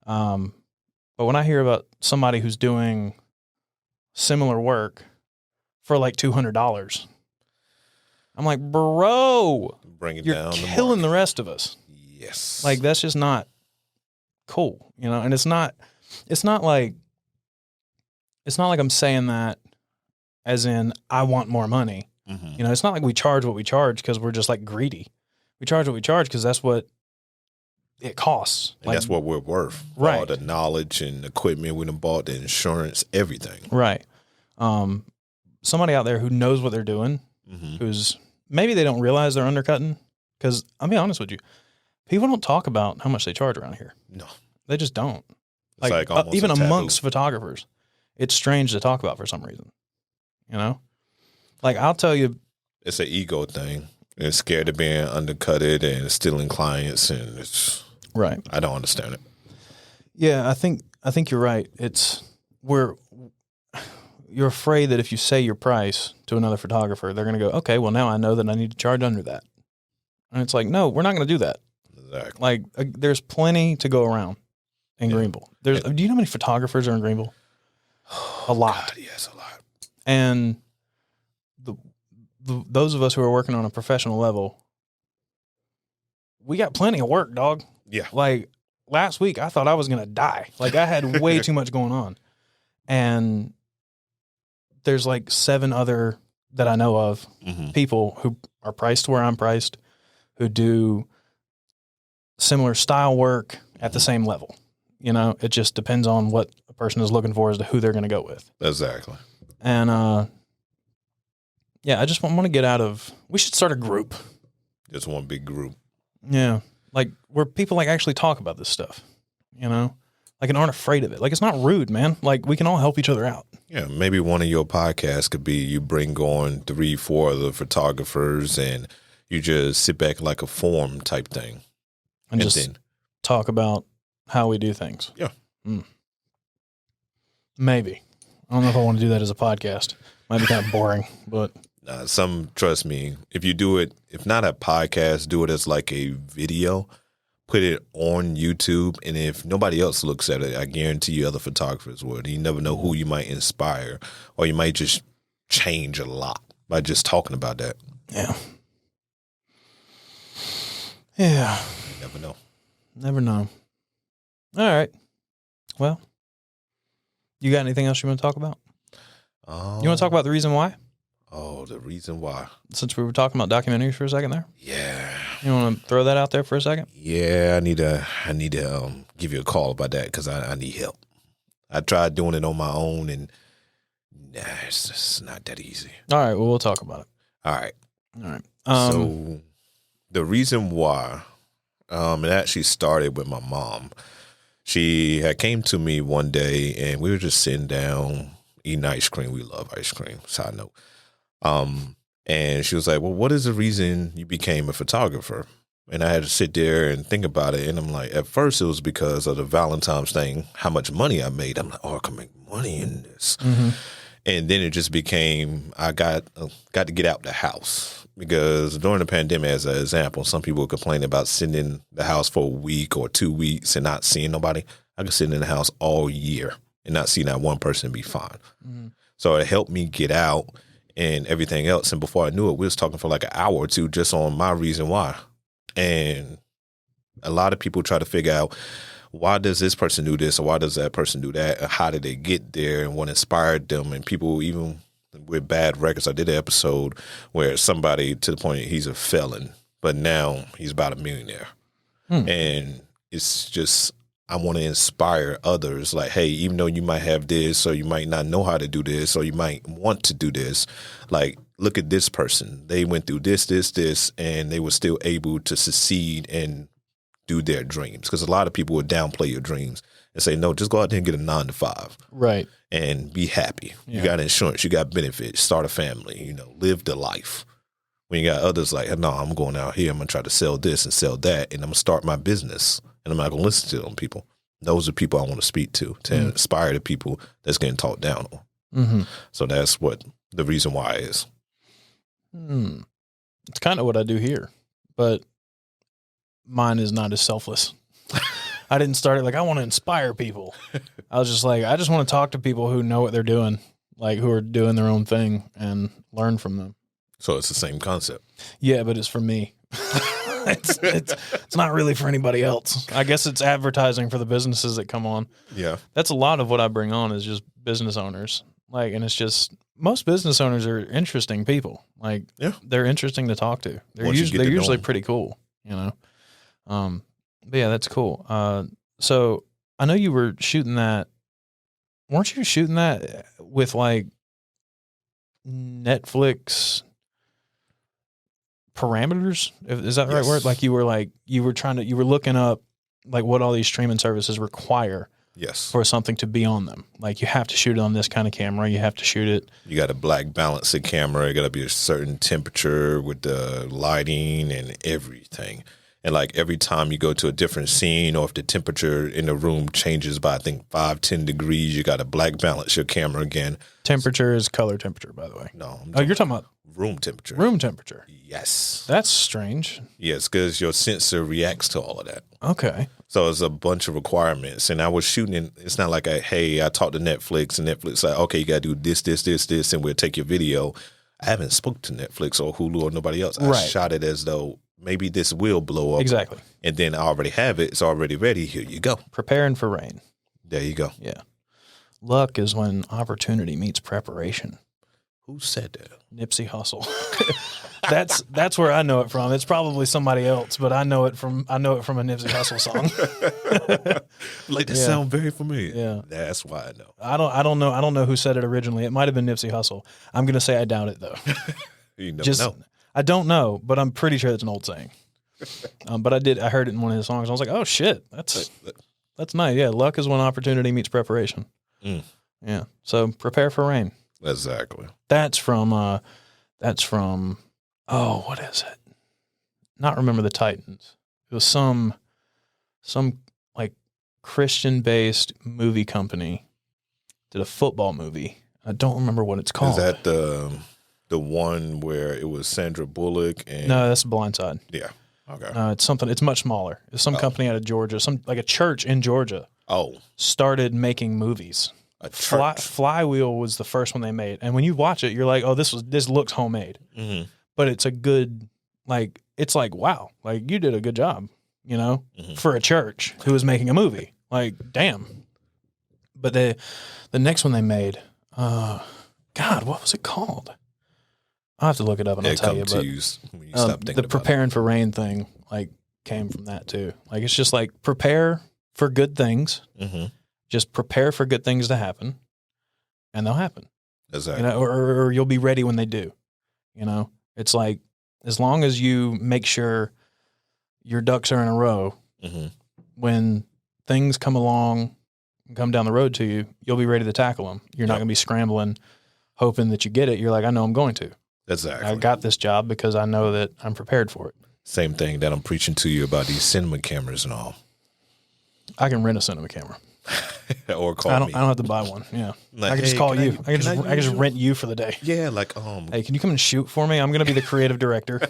[SPEAKER 1] But when I hear about somebody who's doing similar work for like $200, I'm like, bro, you're
[SPEAKER 2] down
[SPEAKER 1] killing the rest of us.
[SPEAKER 2] Yes.
[SPEAKER 1] Like that's just not cool, you know. And it's not like I'm saying that as in I want more money.
[SPEAKER 2] Mm-hmm.
[SPEAKER 1] You know, it's not like we charge what we charge because we're just like greedy. We charge what we charge because that's what it costs.
[SPEAKER 2] And that's what we're worth.
[SPEAKER 1] Right.
[SPEAKER 2] All the knowledge and equipment we done bought, the insurance, everything.
[SPEAKER 1] Right. Somebody out there who knows what they're doing, who's maybe they don't realize they're undercutting. Because I'll be honest with you, people don't talk about how much they charge around here.
[SPEAKER 2] No.
[SPEAKER 1] They just don't.
[SPEAKER 2] It's like almost
[SPEAKER 1] even
[SPEAKER 2] a taboo.
[SPEAKER 1] amongst photographers, it's strange to talk about for some reason. You know? Like, I'll tell you.
[SPEAKER 2] It's an ego thing. It's scared of being undercutted and stealing clients, and it's
[SPEAKER 1] right.
[SPEAKER 2] I don't understand it.
[SPEAKER 1] Yeah, I think you're right. You're afraid that if you say your price to another photographer, they're going to go, okay, well now I know that I need to charge under that. And it's like, no, we're not going to do that.
[SPEAKER 2] Exactly.
[SPEAKER 1] Like, there's plenty to go around in Greenville. Do you know how many photographers are in Greenville? A lot.
[SPEAKER 2] God, yes, a lot.
[SPEAKER 1] And those of us who are working on a professional level, we got plenty of work, dog.
[SPEAKER 2] Yeah.
[SPEAKER 1] Like last week, I thought I was going to die. Like I had way too much going on. And there's like 7 other that I know of people who are priced where I'm priced, who do similar style work at the same level. You know, it just depends on what a person is looking for as to who they're going to go with.
[SPEAKER 2] Exactly.
[SPEAKER 1] And, yeah, I just want to get out of, we should start a group.
[SPEAKER 2] Just one big group.
[SPEAKER 1] Yeah. Like where people like actually talk about this stuff, you know, Like, and aren't afraid of it. Like, it's not rude, man. Like, we can all help each other out.
[SPEAKER 2] Yeah, maybe one of your podcasts could be you bring on 3-4 other photographers and you just sit back like a forum type thing.
[SPEAKER 1] And just then talk about how we do things.
[SPEAKER 2] Yeah.
[SPEAKER 1] Maybe. I don't know if I want to do that as a podcast. Might be kind of boring, but.
[SPEAKER 2] Trust me, if you do it, if not a podcast, do it as like a video. Put it on YouTube, and if nobody else looks at it, I guarantee you other photographers would. You never know who you might inspire, or you might just change a lot by just talking about that.
[SPEAKER 1] Yeah. Yeah.
[SPEAKER 2] You never know.
[SPEAKER 1] Never know. All right. Well, you got anything else you want to talk about? You want to talk about the reason why?
[SPEAKER 2] Oh, the reason why.
[SPEAKER 1] Since we were talking about documentaries for a second there?
[SPEAKER 2] Yeah.
[SPEAKER 1] You want to throw that out there for a second?
[SPEAKER 2] Yeah, I need to give you a call about that because I need help. I tried doing it on my own, and it's just not that easy.
[SPEAKER 1] All right, well, we'll talk about it.
[SPEAKER 2] All right.
[SPEAKER 1] So
[SPEAKER 2] the reason why, it actually started with my mom. She had came to me one day, and we were just sitting down eating ice cream. We love ice cream, side note. And she was like, well, what is the reason you became a photographer? And I had to sit there and think about it. And I'm like, at first it was because of the Valentine's thing, how much money I made. I'm like, oh, I can make money in this.
[SPEAKER 1] Mm-hmm.
[SPEAKER 2] And then it just became, I got to get out the house because during the pandemic, as an example, some people were complaining about sitting in the house for a week or 2 weeks and not seeing nobody. I could sit in the house all year and not see that one person and be fine. Mm-hmm. So it helped me get out and everything else. And before I knew it, we was talking for like an hour or two just on my reason why. And a lot of people try to figure out, why does this person do this or why does that person do that? And how did they get there and what inspired them? And people, even with bad records, I did an episode where somebody, to the point he's a felon, but now he's about $1 millionaire. And it's just, I want to inspire others. Like, hey, even though you might have this, or you might not know how to do this, or you might want to do this, like, look at this person. They went through this, and they were still able to succeed and do their dreams. Because a lot of people would downplay your dreams and say, no, just go out there and get a 9-to-5.
[SPEAKER 1] Right. And
[SPEAKER 2] be happy. Yeah. You got insurance, you got benefits, start a family, live the life. When you got others like, no, I'm going out here, I'm going to try to sell this and sell that, and I'm going to start my business. And I'm not going to listen to them people. Those are people I want to speak to inspire the people that's getting talked down on. Mm-hmm. So that's what the reason why is.
[SPEAKER 1] It's kind of what I do here, but mine is not as selfless. I didn't start it like, I want to inspire people. I was just like, I just want to talk to people who know what they're doing, like who are doing their own thing and learn from them.
[SPEAKER 2] So it's the same concept.
[SPEAKER 1] Yeah, but it's for me. It's not really for anybody else. I guess it's advertising for the businesses that come on.
[SPEAKER 2] Yeah.
[SPEAKER 1] That's a lot of what I bring on is just business owners. Like, and it's just, most business owners are interesting people. Like, they're interesting to talk to. They're usually pretty cool, But yeah, that's cool. So I know you were shooting that. Weren't you shooting that with like Netflix parameters? Is that the right word? Like you were looking up like what all these streaming services require.
[SPEAKER 2] Yes.
[SPEAKER 1] For something to be on them. Like you have to shoot it on this kind of camera. You have to shoot it.
[SPEAKER 2] You got a black balancing camera. It got to be a certain temperature with the lighting and everything. And like every time you go to a different scene or if the temperature in the room changes by, I think, 5-10 degrees, you got to black balance your camera again.
[SPEAKER 1] Temperature is color temperature, by the way.
[SPEAKER 2] No.
[SPEAKER 1] You're talking about
[SPEAKER 2] room temperature.
[SPEAKER 1] Room temperature.
[SPEAKER 2] Yes.
[SPEAKER 1] That's strange.
[SPEAKER 2] Yes, because your sensor reacts to all of that.
[SPEAKER 1] Okay.
[SPEAKER 2] So it's a bunch of requirements. And I was shooting, it's not like, I talked to Netflix and Netflix like, okay, you got to do this, and we'll take your video. I haven't spoke to Netflix or Hulu or nobody else. I shot it as though maybe this will blow up.
[SPEAKER 1] Exactly.
[SPEAKER 2] And then I already have it. It's already ready. Here you go.
[SPEAKER 1] Preparing for rain.
[SPEAKER 2] There you go.
[SPEAKER 1] Yeah. Luck is when opportunity meets preparation.
[SPEAKER 2] Who said that?
[SPEAKER 1] Nipsey Hussle. That's where I know it from. It's probably somebody else, but I know it from a Nipsey Hussle song.
[SPEAKER 2] Like that sound very familiar.
[SPEAKER 1] Yeah.
[SPEAKER 2] That's why I know.
[SPEAKER 1] I don't know who said it originally. It might have been Nipsey Hussle. I'm gonna say I doubt it though.
[SPEAKER 2] You never know.
[SPEAKER 1] I don't know, but I'm pretty sure it's an old saying. But I heard it in one of his songs. I was like, oh shit, that's That's nice. Yeah, luck is when opportunity meets preparation.
[SPEAKER 2] Mm.
[SPEAKER 1] Yeah. So prepare for rain.
[SPEAKER 2] Exactly.
[SPEAKER 1] That's from oh, what is it? Not Remember the Titans. It was some like Christian-based movie company did a football movie. I don't remember what it's called.
[SPEAKER 2] Is that the one where it was Sandra Bullock and
[SPEAKER 1] No, that's Blindside.
[SPEAKER 2] Yeah. Okay.
[SPEAKER 1] It's something. It's much smaller. It's some company out of Georgia. Some like a church in Georgia. Started making movies. Flywheel was the first one they made, and when you watch it, you're like, "Oh, this looks homemade."
[SPEAKER 2] Mm-hmm.
[SPEAKER 1] But it's a good it's like wow, like you did a good job, for a church who was making a movie. Like, damn. But the next one they made, God, what was it called? I'll have to look it up and I'll tell you. But
[SPEAKER 2] when you stop thinking
[SPEAKER 1] the preparing for rain thing came from that too. Like it's just like prepare for good things.
[SPEAKER 2] Mm-hmm.
[SPEAKER 1] Just prepare for good things to happen, and they'll happen.
[SPEAKER 2] Exactly.
[SPEAKER 1] Or you'll be ready when they do. It's like as long as you make sure your ducks are in a row,
[SPEAKER 2] mm-hmm.
[SPEAKER 1] when things come along and come down the road to you, you'll be ready to tackle them. You're not going to be scrambling, hoping that you get it. You're like, I know I'm going to.
[SPEAKER 2] Exactly.
[SPEAKER 1] I got this job because I know that I'm prepared for it.
[SPEAKER 2] Same thing that I'm preaching to you about these cinema cameras and all.
[SPEAKER 1] I can rent a cinema camera.
[SPEAKER 2] Or call me.
[SPEAKER 1] I don't have to buy one. Yeah.
[SPEAKER 2] Like,
[SPEAKER 1] I can just call you. I can just rent you for the day.
[SPEAKER 2] Yeah, like
[SPEAKER 1] hey, can you come and shoot for me? I'm going to be the creative director.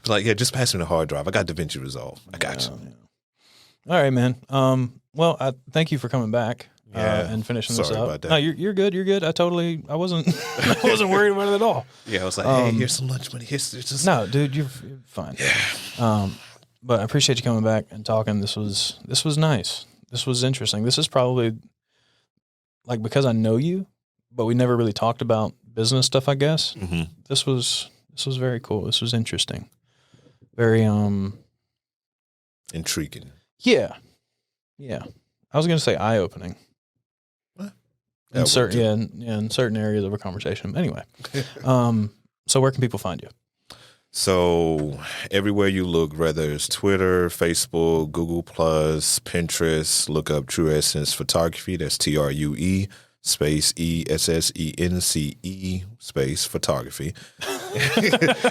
[SPEAKER 2] Like, yeah, just pass me the hard drive. I got DaVinci Resolve. I got you.
[SPEAKER 1] Yeah. All right, man. Well, thank you for coming back and finishing this up.
[SPEAKER 2] Sorry about that.
[SPEAKER 1] No, you're good. You're good. I wasn't worried about it at all.
[SPEAKER 2] Yeah, I was like, hey, here's some lunch money.
[SPEAKER 1] No, dude, you're fine.
[SPEAKER 2] Yeah.
[SPEAKER 1] But I appreciate you coming back and talking. This was nice. This was interesting. This is probably because I know you, but we never really talked about business stuff, I guess.
[SPEAKER 2] Mm-hmm.
[SPEAKER 1] This was very cool. This was interesting. Very
[SPEAKER 2] intriguing.
[SPEAKER 1] Yeah. I was going to say eye-opening. In certain areas of a conversation. Anyway, so where can people find you?
[SPEAKER 2] So everywhere you look, whether it's Twitter, Facebook, Google+, Pinterest, look up True Essence Photography. That's TRUE space ESSENCE space photography.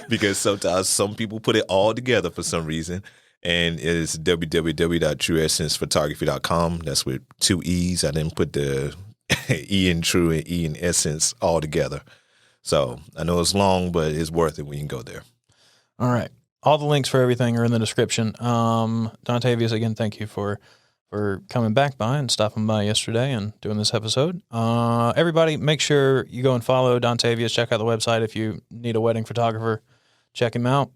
[SPEAKER 2] Because sometimes some people put it all together for some reason. And it's www.trueessencephotography.com. That's with 2 E's. I didn't put the E in True and E in Essence all together. So I know it's long, but it's worth it when you can go there.
[SPEAKER 1] All right. All the links for everything are in the description. Dontavious, again, thank you for coming back by and stopping by yesterday and doing this episode. Everybody, make sure you go and follow Dontavious. Check out the website if you need a wedding photographer. Check him out.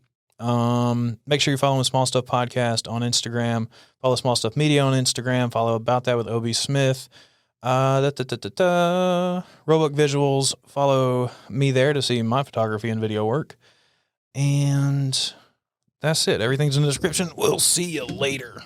[SPEAKER 1] Make sure you're following Small Stuff Podcast on Instagram. Follow Small Stuff Media on Instagram. Follow About That with O.B. Smith. Roebuck Visuals. Follow me there to see my photography and video work. And that's it. Everything's in the description. We'll see you later.